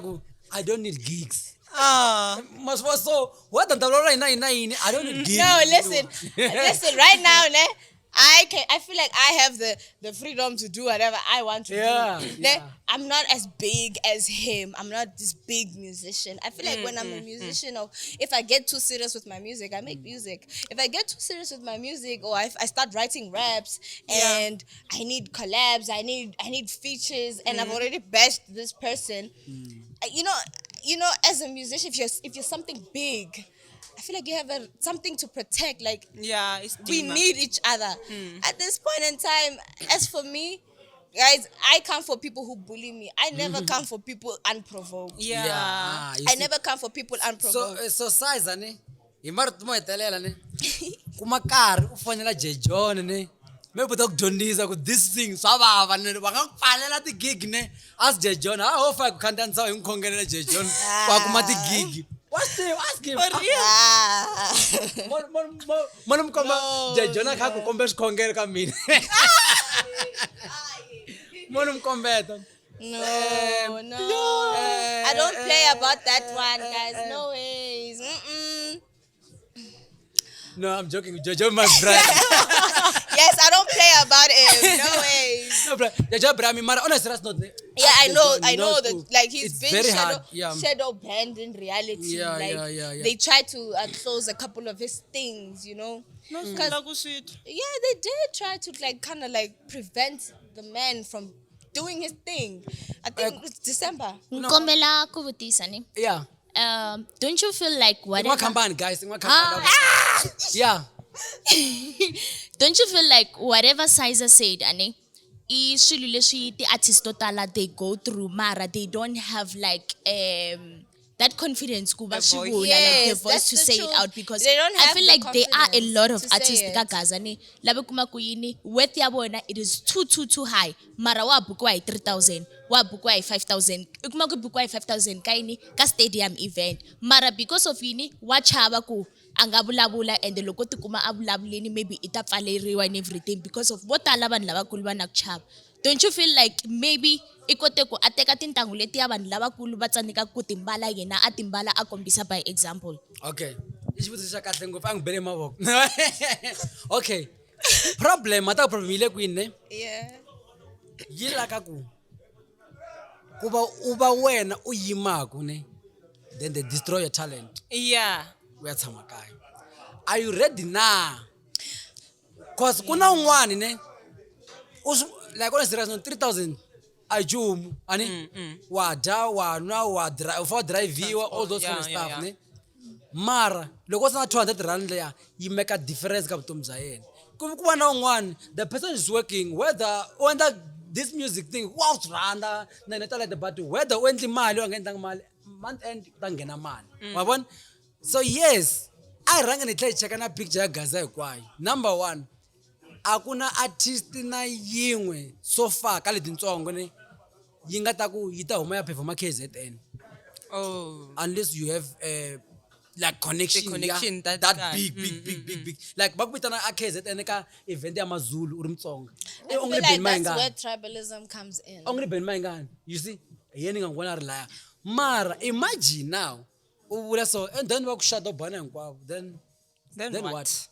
lose. I don't need gigs. Ah. So what I don't need gigs. No, listen. Right now, I feel like I have the freedom to do whatever I want to do. I'm not as big as him. I'm not this big musician. I feel like when I'm a musician, or if I get too serious with my music, I make music. If I get too serious with my music, or I start writing raps and I need collabs, I need features, and I've already bashed this person. As a musician, if you're something big, I feel like you have something to protect. Like, we need each other. At this point in time, as for me, guys, I come for people who bully me. I never come for people unprovoked. I never come for people unprovoked. So size ne imar tumo etelela ne kuma kar u fanela jejon ne me buta ku dyondzisa ku this thing swa vava ne va nga pfalela ti gig ne as jejon ha ho fa ku khandanisa hi nkhongelela jejon wa kuma ti gig What's the ask him? Ah. Mon komba Jona kha ku kombe skhongere ka mina. Mon kombeta. No, I don't play about that one, guys. No ways. No, I'm joking. Jojo my brother. Yes, I don't play about him. No ways. No, bro. Jojo brother, mara honest that's not. Yeah, I know that. Like he's it's been very shadow, hard. Yeah. shadow banned in reality. Yeah, like yeah. they tried to close a couple of his things, you know. No, sweet. Yeah, they did try to like kind of like prevent the man from doing his thing. I think it's December. Nkombela kuvutisa ni. Yeah. Don't you feel like whatever? Company, guys. Yeah. Don't you feel like whatever Sizer said, Annie? Swilo leswi the artists totala they go through, mara they don't have like that confidence kuba voice. shivula, like the Yes, voice that's to the say it truth. out because They don't I have feel the like there are a lot of confidence to artists say it. Gagaza ni labe kuma kuyini worth ya bona it is too high, mara wa bukwa 3,000 wa bukwa 5,000 ukuma ku bukwa 5,000 kaini ka stadium event, mara because of yini wa chava ku angabulabula and loko tikuma abulabuleni maybe itapfaleriwa and everything because of botala vanhu lavakulu va na ku chava. Don't you feel like maybe ikote ku ateka tintangu leti ya vanhu lavakulu va tsaneka ku timbala yena a timbala a kombisa by example? Okay. Ishivutisa kahle ngopfu angibele mavoko. Okay. Problem ile kwini? Yeah. Yila ka ku kuba uba wena uyimako ne then they destroy your talent. Yeah. Uyatshama kaya. Are you ready now? Cause kuna un'wani ne like on serious no 3,000 ajumu ani wada wa drive for drive all those kind of stuff ne mara loko sana 200 rand leya you make a difference ka vutomi bya yena kuva na un'wani the person is working whether this music thing wow randa na neta like the but whether wendli mali or ngendanga mali month end ta nghena mali wabona. So yes I ranga ni tla cheka na picture ya Gaza hikwayo. Number 1 akuna artist na yin'we so far ka letitsongo ne yi nga ta ku yi ta huma ya performa KZN. Oh. Unless you have like connection, connection yeah, that big like bakubitana a KZN ka event ya maZulu uri Mtsonga. I feel like that's where tribalism comes in. Only Ben Mangani, you see, yeni ngangona ri mara imagine now uvula so and then wakushada bana hinkwavo then what?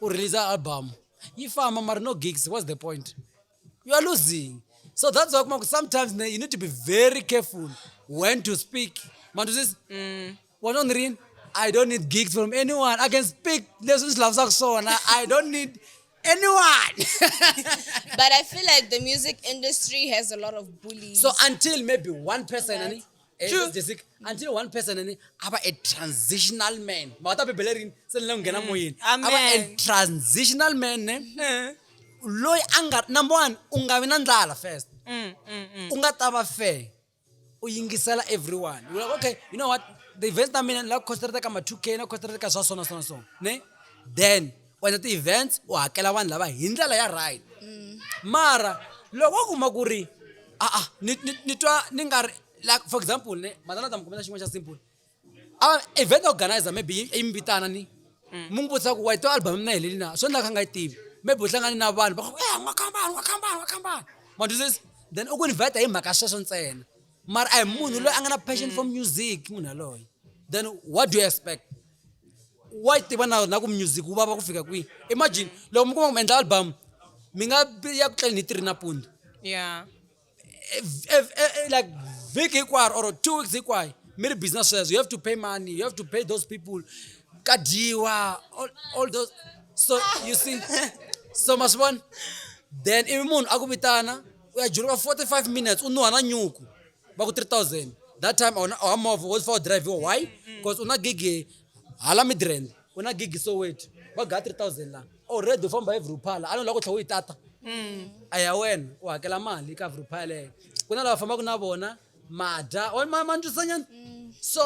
U release an album you fama mara no gigs, what's the point? You are losing. So that's why sometimes you need to be very careful when to speak. Man says I don't need gigs from anyone. I can speak lessons I don't need anyone. But I feel like the music industry has a lot of bullies. So until maybe one person until one person aba a transitional man. Aba a transitional man loyi number 1 ungavi na ndlala first. Unga tava fair. Uyingisela everyone. You're like, okay, you know what? The events that mean like costa kama 2K na costa ka so ne then when the events u hakela vanhu lava hi ndlela ya right. Mara loko kuma ku ri ni twa ni nga like for example ne madana ta mkomela xin'wana xa simple event organizer maybe imbitana ni mungu vutisa ku why to album na heleli na swo ndla kha nga tivi maybe u hlangani na vanhu va ku ngwakambani manje this then uku invite hi mhaka sweswo ntsena mara a hi munhu loyi a nga na passion for music munhu yaloye then what do you expect? Why tiva na ku music wu vava ku fika kwihi? Imagine loko mi kuma ku endla album mi nga ya ku tlhela ni 3 nampundzu. Yeah. Like week hinkwayo or 2 weeks hinkwayo mi ri business sweswo, you have to pay money, you have to pay those people kadiwa all those. So you see so much one then ivi munhu a ku vitana u ya juluka 45 minutes u nuha na nyuku va ku 3,000 that time a movha was for drive. Why? Because una gig hala Midrand una gig so wait va ga 3,000 la already u famba hi Vruphala a no la ku tlha u yi tata a ya wena u hakela mali ka Vruphala ku na lava fambaka na vona mada manjusanyana. So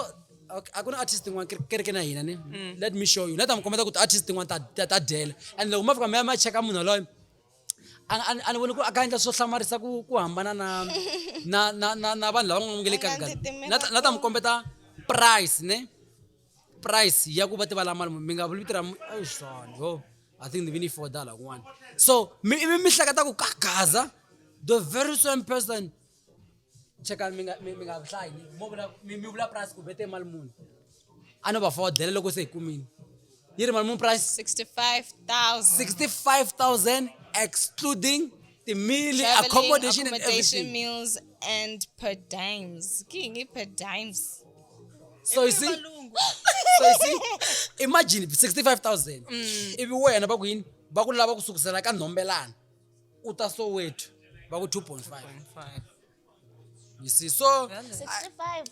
akuna artist n'wana kereke na hina ne let me show you na ta mi kombeta ku artist n'wana ta dela and loko ma fika ma cheka munhu loyo ani voni ku aka endla swo hlamarisa ku hambana na vanhu lava nga nge le ka na ta mi kombeta price ne price ya ku va ti vala mali mi nga vuli vito ra son yo I think the winning $4 one so mi hleketa ku Gagaza the very same person cheka mi nga hlayi mi vula price ku bete mali muni a no va fodela loko se hi kumini yi ri mali muni price 65,000. 65,000 excluding the meal Traveling, accommodation and accommodation, everything meals, and per dimes. King, per dimes. so you see imagine 65,000 ivi wena va ku yini va ku lava ku sukusela ka Nhombelani u ta Soweto va ku 2.5 you see so 65.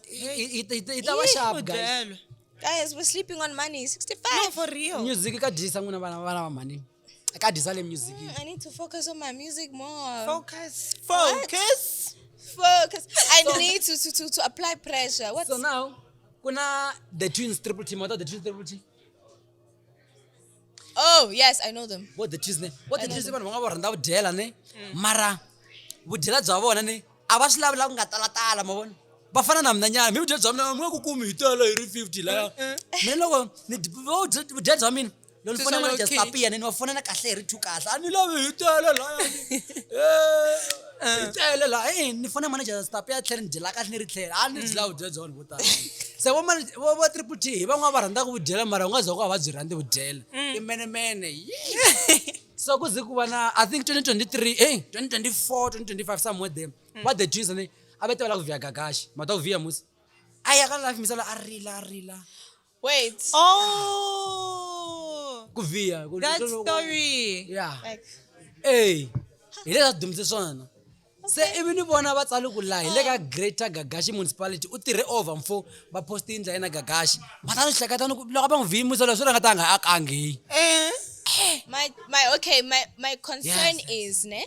it va sharp guys Guys, we're sleeping on money. 65. No, for real. music ka dyisa n'wina vana va mani ka dyisa le music I need to focus on my music more. Focus. Focus. I need to apply pressure. What? so now kuna the twins triple team what the twins triple team Oh, yes, I know them. what the twins ne what the twins vanhu va nga va rhandza vudyela ne mara vudyela bya vona ne a va swi lavi la ku nga talatala ma vona va fana na mina nyana mi vudyela bya mina mi nga ku kumi hi tela hi ri 50 laya mina loko vudyela bya mina loko ni fonela just tapia ni va fonela kahle hi ri 2 kahle a ni lavi hi tela laya hi tele la ni fonela manager just tapia tlhela ni dyela kahle ni ri tlhela a ni dyela vudyela bya vona vo tala se vo triple T hi van'wana va rhandza ku vudyela mara u nga za ku a va byi rhandzi vudyela timenemene so ku ze ku va na I think 2023 2024 2025 somewhere there what the twins ne a va tevela ku via Gagash mata ku via musi a ya ka life misala a rila Wait. Oh, ku via that story. yeah Like, hi leswi dumise swona se ivi ni vona va tsali ku laha hi le ka Greater Gagash municipality u tirhe over mfo va posti yindla yena Gagash mata ni hleketa ni ku loko va n'wi viyimusa leswi ri nga ta nga akangi my concern is ne.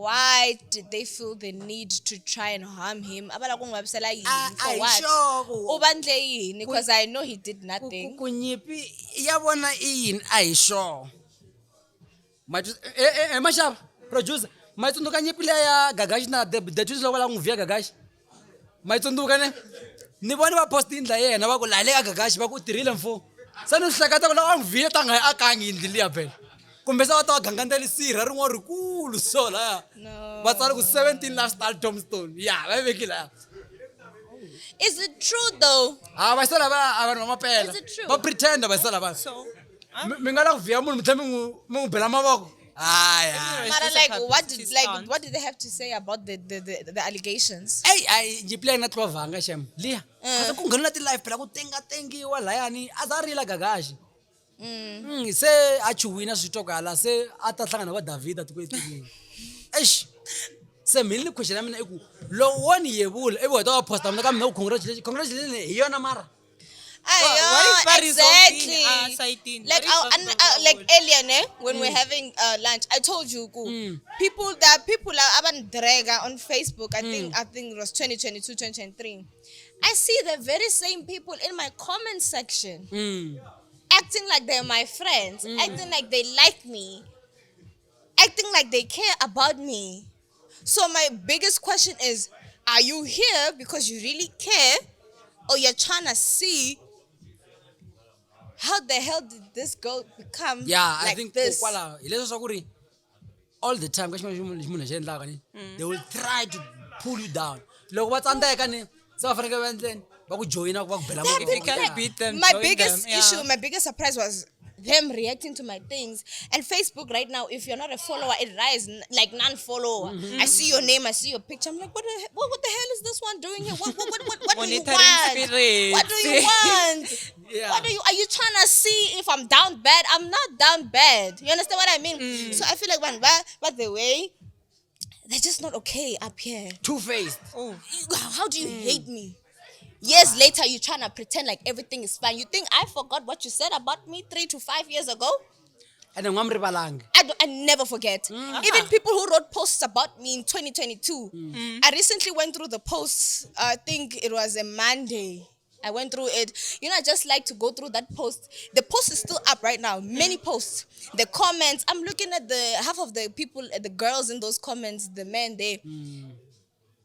Why did they feel the need to try and harm him? Abala ku n'wi vavisela yini for Ai, what? sure. U va endle yini? Because I know he did nothing. ku nyipi ya vona i yini a hi sure maxava producer ma yi tsundzuka nyipi leya ya Gagash na the twins loko va lava ku n'wi via Gagash ma yi tsundzuka ne ni voni va post yindla yena va ku laha le ka Gagash va ku tirhile mfo se ni hleketa ku loko a n'wi via ta nga yi akangi yindli liya phela kumbe se va ta va gangandeli sirha rin'wana rikulu so laya va tsala ku 17 lifestyle tombstone ya va yi veki laya Is it true though? va se lava a vanhu va mapela Is it true? va pretenda va se lava So, mi nga la ku via munhu mi tlhela mi n'wi bela mavoko aya It's Mara, just a like, publicity stunt. what did they have to say about the allegations? ai nyiplay na tlovanga shem liya kasi ku nghenela ti-life phela ku tengatengiwa layani a za rila Gagash se a chuwina switokala se a ta hlangana va David a tikwetilini eish se mini ni question ya mina i ku loko wo ni yevula ivi weta wa posta mina ka mina ku congratulation hi yona mara what if that is exactly. something, citing? Like What if that like earlier, ne, when we're having lunch, I told you, people are aban drega on Facebook. I think it was 2022, 2023. I see the very same people in my comment section acting like they're my friends, acting like they like me, acting like they care about me. So my biggest question is, are you here because you really care, or you're trying to see how the hell did this girl become yeah like I think this? kokwalaho hi leswi swa ku ri all the time ka xin'wana lexi munhu xi endlaka ni they will try to pull you down loko va tsandzeka ni se va fanekele va endleni va ku joyina ku va ku bela If you can beat them, My join biggest them, yeah. issue, my biggest surprise was them reacting to my things. And Facebook right now, if you're not a follower, it rises like non-follower. I see your name, I see your picture. I'm like, what the hell is this one doing here? What do you Monitoring want? spirits. What do you want? Yeah. Are you trying to see if I'm down bad? I'm not down bad. You understand what I mean? So I feel like, man, by the way, they're just not okay up here. two-faced How do you hate me? Years later, you're trying to pretend like everything is fine. You think I forgot what you said about me 3 to 5 years ago? ene n'wa mi rivalanga I never forget. Even people who wrote posts about me in 2022. I recently went through the posts. I think it was a Monday. I went through it. You know, I just like to go through that post. The post is still up right now. Many posts. The comments. I'm looking at the half of the people, the girls in those comments, the men, they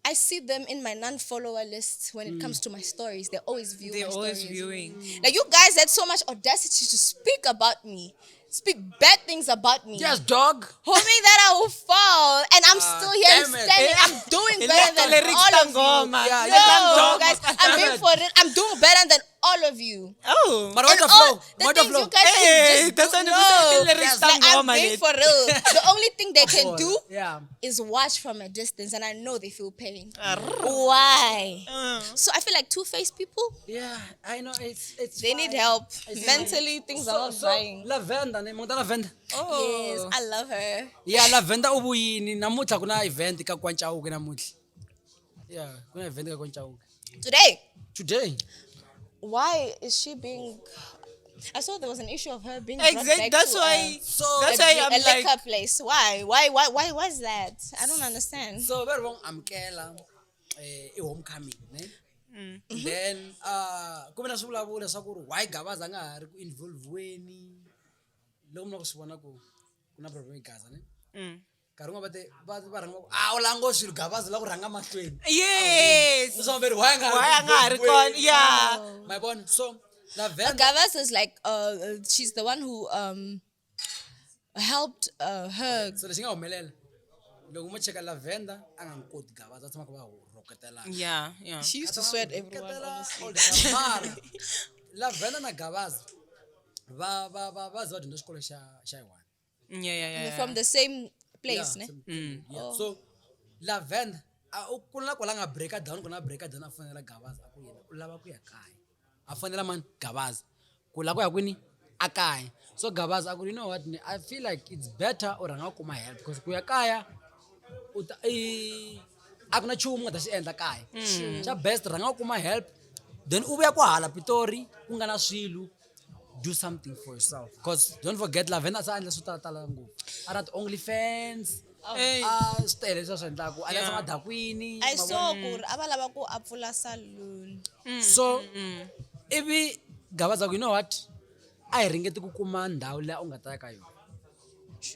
I see them in my non-follower list when it comes to my stories. They're always viewing They're my always stories. viewing. Like, you guys had so much audacity to speak about me, speak bad things about me. Yes, dog. Hoping that I will fall, and I'm still here damn it. standing. I'm doing better than lyrics all of tangoma. you. Yeah, No, yeah. guys, I'm being for it. I'm doing better than all of you. Oh. But what And the all flow? the What the things flow? you guys Hey, can just that's do. what No, I'm saying. Lyrics like, I'm tangoma, being lady. for real. The only thing they can do Yeah. is watch from a distance, and I know they feel pain. Why? So I feel like two-faced people, Yeah, I know it's they need help. It's Mentally, things are not dying. Lavender, ne mongta Lavender. Yes, I love her. Yeah, Lavender ubuyini namutlha kuna event ka Chauke namutlha. Yeah, kuna event ka Chauke. Today, Today. why is she being? I saw there was an issue of her being Exactly. brought back That's to why. So That's a, why a I'm like. liquor place. Why was that? I don't understand. so very long amkela homecoming, ne? Then kube na swivulavulo swa ku ri why Gavaza nga ha ri ku involveweni loko mi la ku swi vona ku ku na problem yi Gaza, ne? Nkarhi wun'we va rhanga u lango swilo Gavaza la ku rhanga mahlweni. Yes. So very why nga Why nga ha ri kona? Yeah. My bond. So Lavender. Gavaza is like she's the one who helped her. So lexi nga humelela loko mo cheka Lavender a nga n'wi koti Gavaza a tshama ka va roketelana. Yeah. Yeah. She used to sweat everyone. Roketela all the time. Mara Lavender na Gavaza va ze va dyondza xikolo xa one. Yeah. From the same place, Yeah, ne? yeah. So Lavender ku na kwala nga break down ku na break down a fanela Gavaza a ku yena u lava ku ya kaya a fanela man Gavaza ku la ku ya kwini a kaya. So Gavaza a ku, you know what, I feel like it's better u rhanga kuma help because ku ya kaya u ta a ku na chumu nga ta xi endla kaya. Xa best rhanga kuma help then u vuya ku hala Pitori ku nga na swilo. Do something for yourself because don't forget Lavender sa endla swo tala ngopfu a ri only fans Hey. swi tele leswi a swi endlaku a leswi nga dakwini I saw kur abalava ku apfula saloon. so ivi Gavaza ku, you know what, a hi ringeti ku kuma ndhawu leyi u nga ta ya ka yona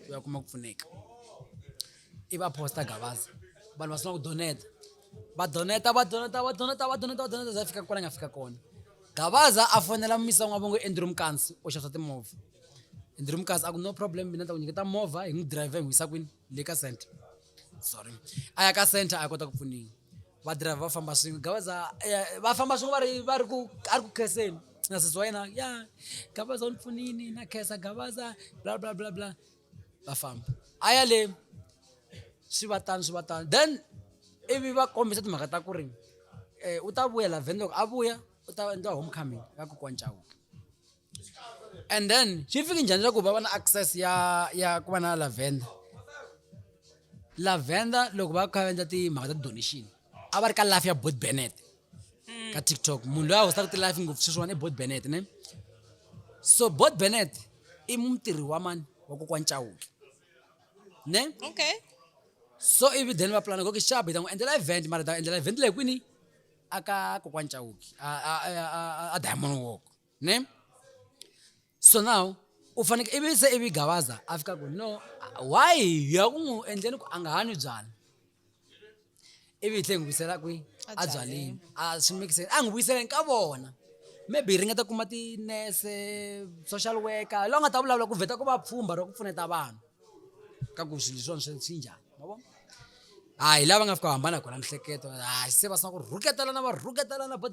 u ya kuma ku pfuneka ivi a posta Gavaza vanhu va sungula ku doneta za fika kwala nga fika kona. Gavaza a fonela misa n'wa vongo Andrew Mkansi o xavisa timovha. Andrew Mkansi a ku no problem mina ta ku nyiketa movha hi n'wi driver hi n'wi yisa kwini le ka center. Sorry. A ya ka center a kota ku pfuniwa. Va driver va famba swin'we Gavaza va famba swin'we va ri ku a ri ku kheseni. Na sesi wa yena ya Gavaza u ni pfunini na khesa Gavaza bla bla bla bla. Va famba. A ya le swi va tani then ivi va kombisa timhaka ta ku ri u ta vuya Lavender a vuya u ta endla homecoming ka kokwana Chauke. And then xi fiki njhani leswaku va va na access ya ku va na Lavender loko va kha va endla timhaka ta donation a va ri ka life ya Bullied Bennett ka TikTok. Munhu loyi a hostaka ti-life ngopfu sweswiwani i Bullied Bennett, ne? So Bullied Bennett i mutirhi wa mani wa kokwana Chauke, ne? Okay. So ivi then va plana ku xabi ta n'wi endlela event mara ta endlela event leyi kwini aka kokwana Chauke a Diamond Walk, ne? So now u faneke ivi Gavaza a fika ku no why ya ku n'wi endleni ku a nga ha nwi byala ivi hi tlhe n'wi vuyisela kwi a byaleni a swi make sense a n'wi vuyiseleni ka vona maybe hi ringeta kuma tinese social worker loyi a nga ta vulavula ku vheta ku va pfhumba ro ku pfuneta vanhu ka ku swilo leswiwani swi njhani ma vona. Hi lava nga fika hambana kona mihleketo se va sungula ku rhuketelana but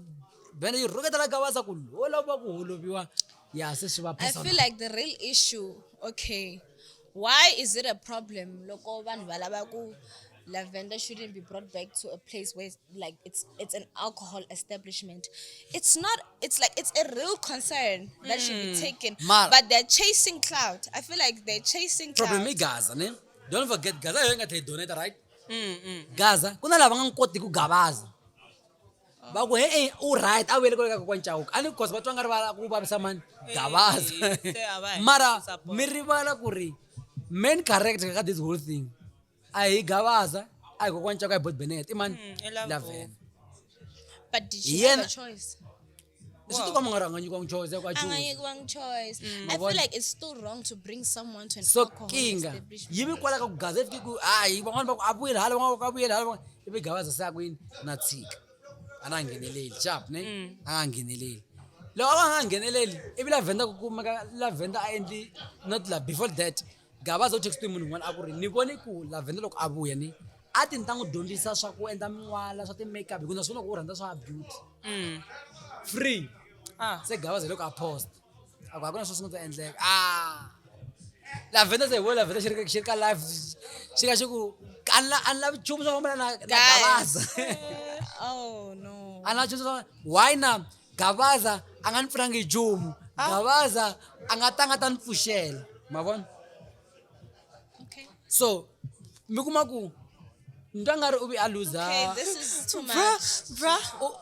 vhene yi rhuketela Gavaza ku holova ku holoviwa ya se swi va I feel like the real issue, okay, why is it a problem? Loko vanhu va lava ku Lavender shouldn't be brought back to a place where like it's an alcohol establishment. It's not. It's like it's a real concern that should be taken. But they're chasing clout. I feel like they're chasing clout. problem i Gaza, ne? Don't forget Gaza yo nga tlhe donate, right? Gaza ku na lava nga koti ku Gavaza va ku hey u right a wele ka kokwana Chauke ani because va twa nga ri va ku vavisa mani Gavaza mara mi rivala ku ri main character ka this whole thing a hi Gavaza a hi kokwana Chauke a hi Bullied Bennett i mani Lavender. But did she have a choice? swi to ka mi nga rhanganyi kwang choice kwa choose Angayikwang choice. I feel like it's still wrong to bring someone to an so alcohol kinga establishment. yivi kwala ka ku gaza fiki ku hayi van'wana va ku a vuyeli hala van'wana va ku a vuyeli hala ivi Gavaza se a kwini na tshika a na ngheneleli chap ne a nga ngheneleli loko a nga ngheneleli ivi Lavender ku kumeka Lavender a endli not la before that Gavaza u textiwe munhu un'wana a ku ri ni vone ku Lavender loko a vuya ni a ti ni ta n'wi dyondzisa swa ku endla min'wala swa ti-makeup hikuva na swona ku u rhandza swa beauty free se Gavaza loko a post a ku a ku na swo swi nga ta endleka Lavender se hi vo Lavender xi ri ka live xi ka xi ku a ni lavi nchumu swa fambela na Gavaza Oh no. a ni lavi nchumu swa why na Gavaza a nga ni pfunangi nchumu Gavaza a nga ta ni pfuxela ma vona Okay. so mi kuma ku ni twa nga ri u vi a loser Okay, this is too much.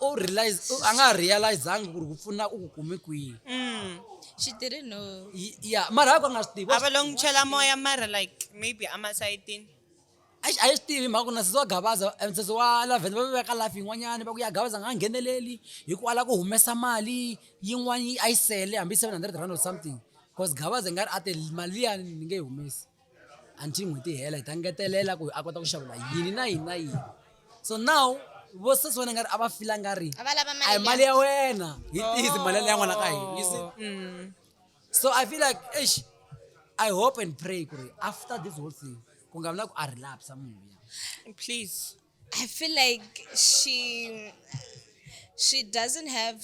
u realize a nga realizangi ku ri ku pfuna u ku kume kwihi She didn't know. ya mara haku a nga swi tivi ava lo n'wi chela moya mara like maybe amasayitini a yi swi tivi mhaka ku na sesi wa Gavaza sesi wa Lavender va veka life yin'wanyana va ku ya Gavaza a nga ngheneleli hikuva la ku humesa mali yin'wana a yi sele hambi 700 rand or something because Gavaza i nga ri a te mali liyani ni nge yi humesi until n'hweti hela hi ta ngetelela ku a kota ku xavela yini na yini na yini so now vo sesi wena nga ri a va fila nga ri A va lava a hi mali mali ya wena hi tizi mali ya n'wana ka hina you see so I feel like I hope and pray ku ri after this whole thing ku nga vi na ku a relapse munhu luya please I feel like she doesn't have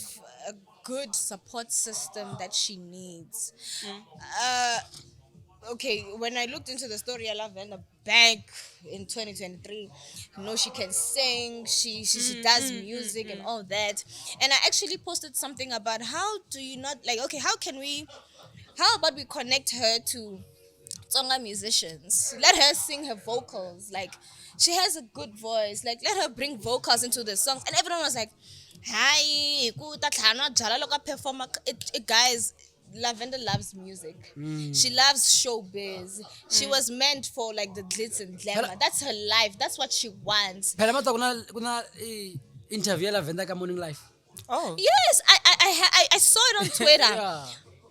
a good support system that she needs. Okay, when I looked into the story of Lavender back in 2023, she can sing, she does music and all that. And I actually posted something about how do you not like, okay, how about we connect her to Tsonga musicians? Let her sing her vocals. Like, she has a good voice. Like, let her bring vocals into the songs. And everyone was like, hi, guys, Lavender loves music. She loves showbiz. She was meant for like the glitz and glamour. That's her life. That's what she wants. phela mata ku na interview ya Lavender ka Morning Life oh Yes, I saw it on Twitter. Yeah.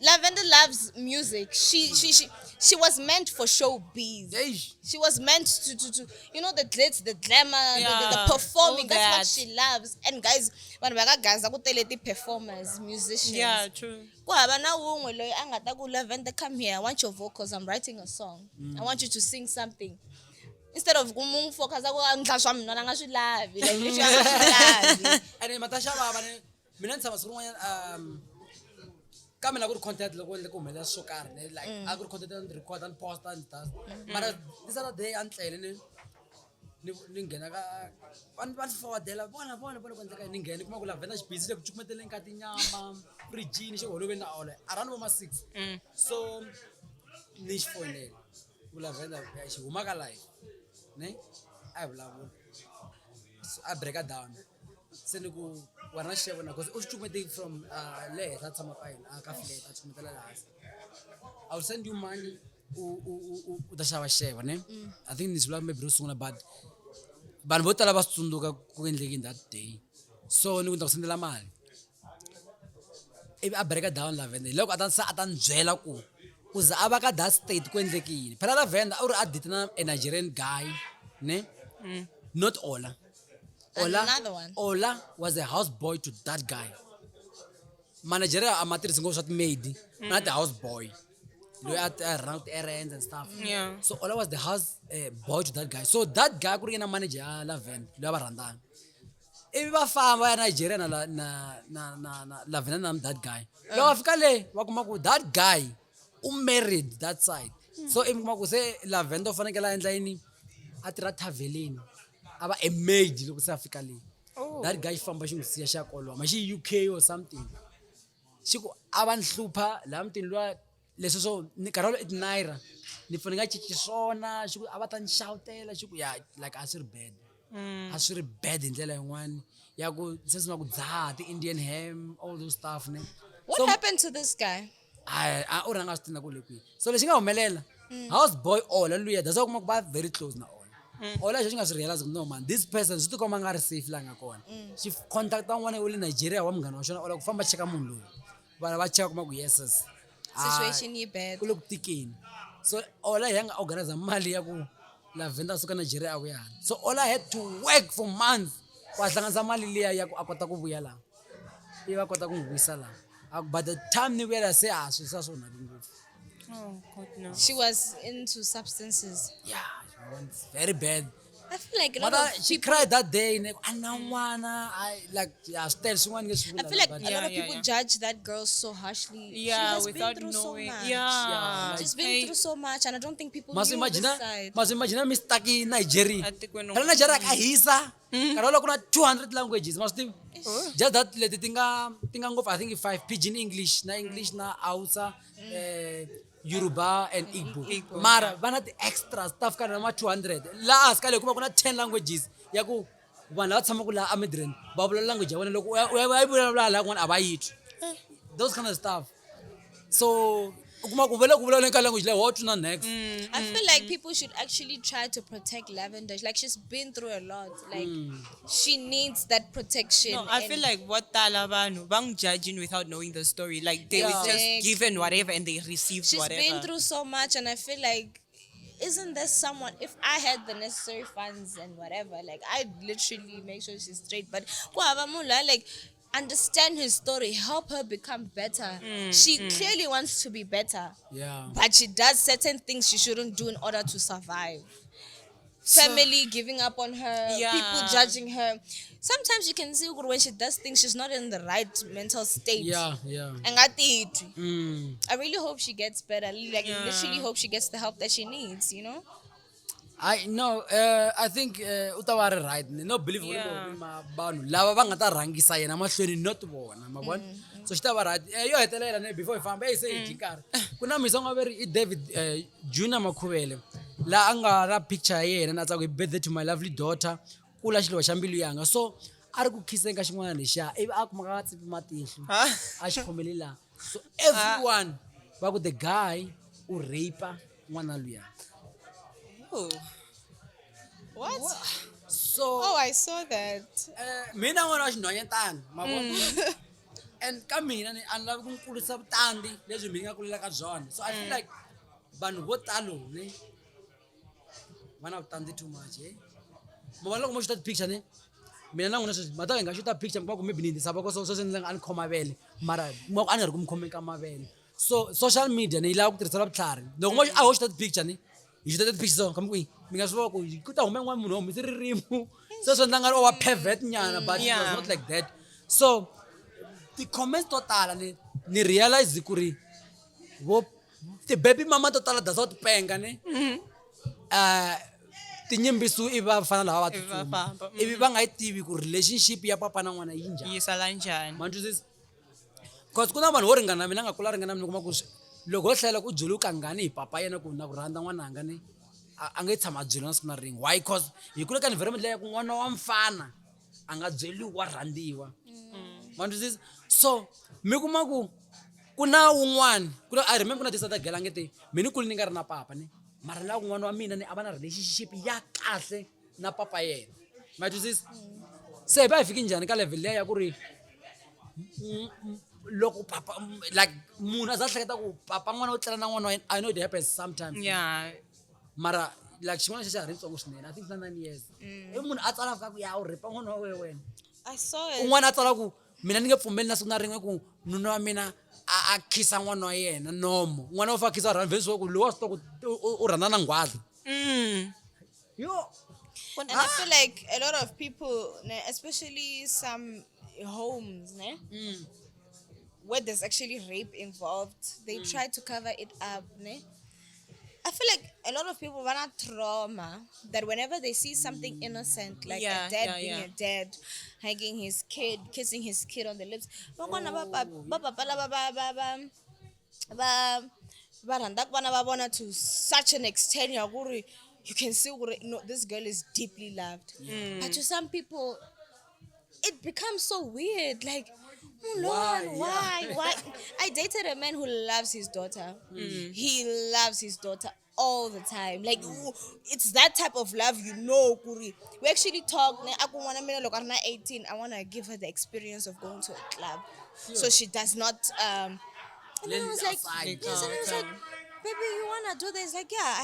Lavender loves music. She was meant for showbiz. Eish. She was meant to the glitz, the glamour, the Yeah, performing. all That's what that. she loves. And guys, vanhu va ka Gaza ku tele ti-performers, musicians. yeah true Ku hava na wun'we loyi a nga ta ku Lavender, come here, I want your vocals, I'm writing a song. I want you to sing something. Instead of ku mu focus ku ndla swa mina na nga swi lavi, like leswi a nga swi lavi. and matasha baba mina ni tshama siku rin'wanyana ka mina ku ri content loko ku humelela swo karhi ne like a ku ri content ni record ni post ni stuff mara this other day a ni tlele ni nghena ka va ni forwardela vona ku endleka ni nghena ni kuma ku Lavender xi busy le ku cukumeteleni ka tinyama fridgini xi holoveni na ole around vo ma 6 so ni xi fonela ku Lavender xi huma ka live ne a hi vulavula so I break it down se ni ku wena xi vona because u xi cukumete from le henhla tshama ka yena ka flat a cukumetela le hansi I will send you money u ta xava xevo ne I think ni swi vula maybe ro sungula but vanhu vo tala va swi tsundzuka ku endlekini that day so ni ku ta ku sendela mali ivi a break it down Lavender loko a ta ni byela ku za a va ka that state ku endlekini phela Lavender a ri a date na a Nigerian guy ne not Ola Another one. Ola was a houseboy to that guy manager a matirhisi ngopfu swa ti-maid na the houseboy loyi a run errands and stuff Yeah. so Ola was the house boy to that guy so that guy ku ri yena manager ya Lavender loyi a va rhandzana ivi va famba ya Nigeria na Lavender na that guy loko va fika le va kuma ku that guy married that side so ivi kuma ku se Lavender u fanekele a endla yini a tirha taveleni a va a maid loko se a fika le that guy xi famba xi n'wi siya xa koloma xi UK or something xi ku a va ni hlupha laha mutini luwa leswi swo ni karhi walowo i naira ni fane nga cinci swona xi ku a va ta ni xawutela xi ku ya like a swi ri bad a swi ri bad hi ndlela yin'wana ya ku se swi na ku dzaha ti-Indian ham all those stuff ne What happened to this guy? u rhanga swi tina ku le kwihi so lexi nga humelela house boy Ola luya that's why u kuma ku va very close na Ola ola xi nga swi realize no man this person swi tikomba nga ri safe la nga kona xi contacta n'wana wa le Nigeria wa munghana wa xona ola ku famba cheka munhu loyi vana va cheka kuma ku yeses Situation yi bad. ku le ku tikeni so ola hi nga organize mali ya ku Lavender suka Nigeria a vuya hala so ola had to work for months ku a hlanganisa mali liya ya ku a kota ku vuya laha ivi a kota ku n'wi vuyisa laha but the time ni vuyela se a swi sa swo naki ngopfu Oh God, no. She was into substances. yeah it's very bad I feel like a lot Mara, of she people. cried that day ne anangwana I like yeah still swin'wana nge swi I vula feel like but a lot of Yeah, people yeah. judge that girl so harshly. She Yeah, has without been through knowing. so much. Yeah, She's been Hey, through so much, and I don't think people masu knew this imagine side. mi stuck in Nigeria Atikweni kana Nigeria ka hisa kana lo kuna 200 languages masu tivi just that leti tinga ngopfu I think 5 pidgin English na Hausa Yoruba and Igbo mara vana ti extra stuff kana ma 200 la askale kuma kuna 10 languages ya ku vanhu lava tshamaka laha eMidrand va vulavula language ya vona loko u ya vulavula laha kun'wana a va yi twi those kind of stuff so u kuma ku vele ku vulavula ka language leyi wa twi na next I feel like people should actually try to protect Lavender. Like she's been through a lot. Like she needs that protection. No, I and feel like what Talabanu bang judging without knowing the story. Like they were Yeah. just given whatever and they received she's whatever. been through so much, and I feel like, isn't there someone? If I had the necessary funds and whatever, like I'd literally make sure she's straight. But like understand her story, help her become better. She clearly wants to be better, yeah but she does certain things she shouldn't do in order to survive. Family giving up on her, Yeah. people judging her. Sometimes you can see when she does things, she's not in the right mental state. yeah And I think mm. I really hope she gets better. Like, Yeah. literally hope she gets the help that she needs, you know? I no I think u ta va ri right ni no believe Yeah. ma vanhu lava va nga ta rhangisa yena mahlweni not vona ma vona so xi ta va right yo hetelela ne before hi famba se hi dyi nkarhi ku na misonga va ri i David Junior Makhuvele laha a nga na picture ya yena na tsaku hi birthday to my lovely daughter kula xilo xa mbilu yanga so a ri ku khiseni ka xin'wana lexiya ivi a kuma ka tsipi matihlo a xi khomele laha so everyone va ku the guy u rape n'wana luya Oh. What? so Oh, I saw that. mina n'wana wa xinhwanyatani ma vona and ka mina ni a ni lavi ku n'wi kurisa vutandi lebyi mi nga kulela ka byona so I feel like vanhu vo talo ne va na vutandi too much ma vona loko mo xuta ti-picture ne mina na n'wina sweswi ma ta hi nga xuta picture mi kuma ku maybe ni ndzi ko sweswi ndzi nga a ni khoma mavele mara mi a ni nga ri ku mi khomeni ka mavele so social media ni yi lava ku tirhisela vutlhari loko mo a ho xuta ti-picture ne hi xuta ti-picture so kama ku mi nga swi vona ku ku ta huma yin'wana munhu humese ririmi se swi endla nga ri wa pervert nyana but it was Yeah. not like that so ti-comments to tala ni realize ku ri vo ti-baby mama to tala dasa ti penga ne tinyimbisu ivi va fana lava va Ivi va tsutsuma famba, ivi va nga yi tivi ku relationship ya papa na n'wana yi njhani Yisa lanjani. ma twisisa cause ku na vanhu vo ringana mina nga kula ringana mina kuma ku loko ho hlayela ku byeli u kangani hi papa yena ku na ku rhandza n'wananga ne a nge tshama a byeliwa na siku na rin'we why cause hi kule ka environment leya ku n'wana wa mfana a nga byeliwi wa rhandziwa ma twisisa so mi kuma ku na wun'wani I remember ku na tisata gela nge te mi ni kule ni nga ri na papa ne mara na n'wana wa mina ne a va na relationship ya kahle na papa yena ma twisisa se ba hi fiki njhani ka level leya ya ku ri loko papa like munhu a za hleketa ku papa n'wana u tlela na n'wana wa yena I know it happens sometimes Yeah. mara like xin'wana xa ha ri ntsongo swinene I think na 9 years i munhu a tsala ka ku ya u ripa n'wana wa wena I saw it. un'wana a tsala ku mina ni nge pfumeli na siku na rin'we ku nuna wa mina a khisa n'wana wa yena nomo n'wana wo fa khisa rhandza vhesi wa ku lowa swi ku u rhandza na nghwaza yo And I feel like a lot of people, especially some homes, where there's actually rape involved, they try to cover it up. I feel like a lot of people run out trauma that whenever they see something innocent, like Yeah, a dad yeah, being yeah. a dad, hugging his kid, kissing his kid on the lips, to such an extent, you can see, no, this girl is deeply loved. But to some people, it becomes so weird. Like, oh Lord, why? I dated a man who loves his daughter. He loves his daughter all the time. Like it's that type of love, Kuri. We actually talk. I want to look at 18. I want to give her the experience of going to a club, so she does not. And then I was like, Outside. yes, and I was like, baby, you wanna do this? Like, yeah,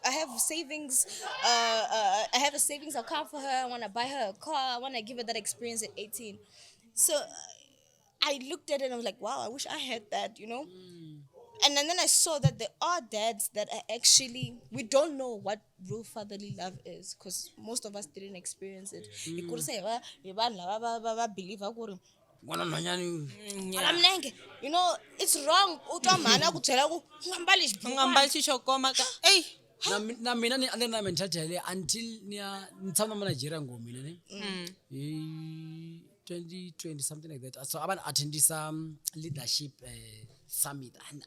I have savings. I have a savings account for her. I wanna buy her a car. I wanna give her that experience at 18. So I looked at it and I was like, wow, I wish I had that. And then I saw that there are dads that are actually, we don't know what real fatherly love is because most of us didn't experience it. You could say, believe Ngwana nhwanyana Alamnenge. It's wrong. Ungambali xokoma ka. Hey. na mina ni ande na mentality le until ni tshama mo Nigeria ngomina ne 2020 something like that. So aban attended some leadership summit and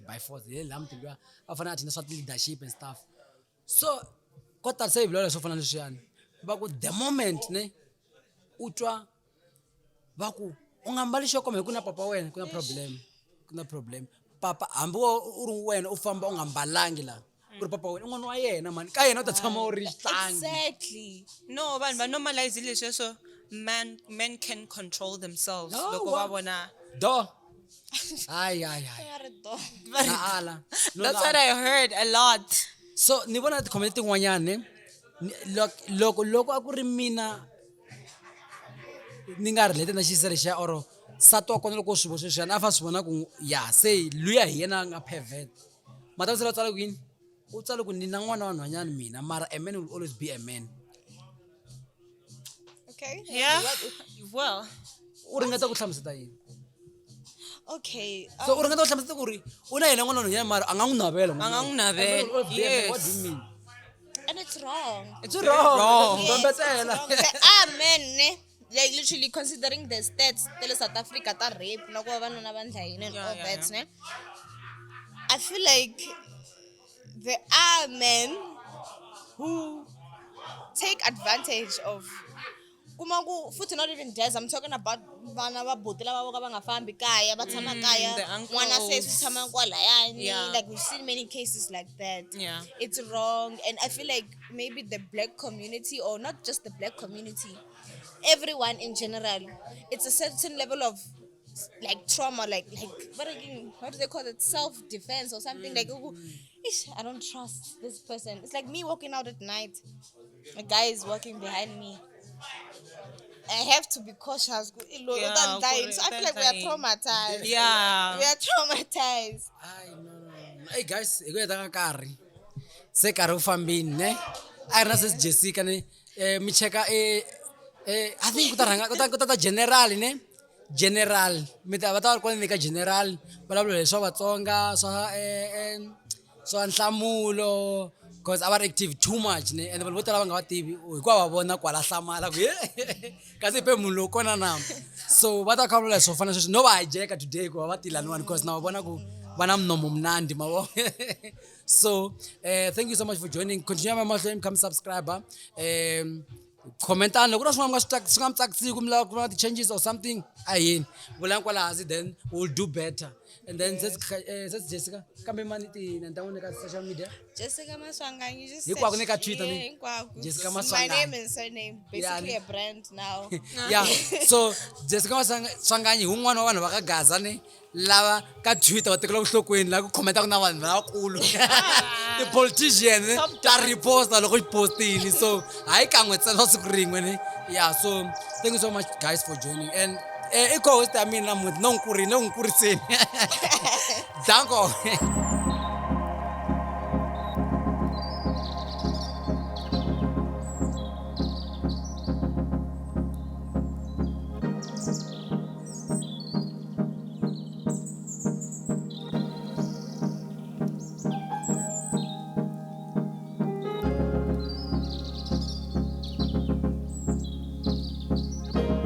by force le lamti lwa afana attend some leadership and stuff. So kota say vlola so fana leswiana ba ku the moment ne utwa baku ungambali xokoma kuna papa wena kuna problem papa hambi uri wena u famba ungambalangi la uri papa wena un'wana wa yena man ka yena u ta tshama u ri xihlangi. Exactly. No, vanhu va normalize leswi so men can control themselves. No, Loko va vona. do ay ala That's what I heard a lot. so ni vona ti community n'wanyane loko a ku ri mina ni nga relate na xisele xa or sato kona loko swi vona sweswiya a fa swi vona ku ya se luya hi yena nga pervert mata tsala tsala ku yini u tsala ku ni na n'wana wa nhwanyana mina mara a man will always be a man. Okay. Yeah. Well. U ringeta ku hlamuseta yini Okay. so u ringeta ku hlamuseta ku ri u na yena n'wana wa nhwanyana mara a nga n'wi navela A nga n'wi navela, What do you yes. mean? And it's wrong. It's wrong. Yes, Don't it's betela. wrong. Amen. Like literally considering the stats tele South Africa ta rape na ku vavanuna va ndlayini and all that, ne? I feel like there are men who take advantage of kumaku futhi not even dads. I'm talking about vana va buti lava vo ka va nga fambi kaya va tshama kaya the uncles. n'wana se swi tshama kwalayani. Yeah. Like we've seen many cases like that. Yeah. It's wrong, and I feel like maybe the black community, or not just the black community, everyone in general, it's a certain level of like trauma, like what do they call it, self-defense or something. Like I don't trust this person. It's like me walking out at night, a guy is walking behind me, I have to be cautious. Yeah, So I feel like we are traumatized. Yeah. We are traumatized. Ay no. Hey guys, ego eta karri. Se karri u fambini ne. A ri na sis Jessica ne mi cheka I think ku ta general ne. General mi ta va ta ku ka general vulavula leswa Vatsonga swa nhlamulo because our active too much ne and vo tala va nga va tivi hikuva va vona kwala hlamala ku kasi pe munhu loko kona na so va ta khavula leswo fana sweswi no va hijack today ku va tilaniwani because na va vona ku va na mnomo mnandi mavo. So thank you so much for joining. Continue my mahlweni, come subscribe, comment loko na swin'wana swi nga mi tsakisiki mi lava ku va ti-changes or something ayini vulani kwala hansi then we'll do better. And then says Jessica kambe mani ti na ta ka social media Jessica Maswanganyi, just hinkwako ni ka Twitter ne hinkwako. Jessica My Maswanganyi. name and surname, basically a brand now. Yeah, so Jessica Maswanganyi un'wana wa vanhu va ka Gaza ne lava ka Twitter va tekela vuhlokweni la ku commenta ku na vanhu lavakulu the politician ta reposta loko yi postini so hayi kan'we ntsena siku rin'we ne. Yeah, so thank you so much guys for joining and i co-host ya mina namuntlha no nkuriseni danko.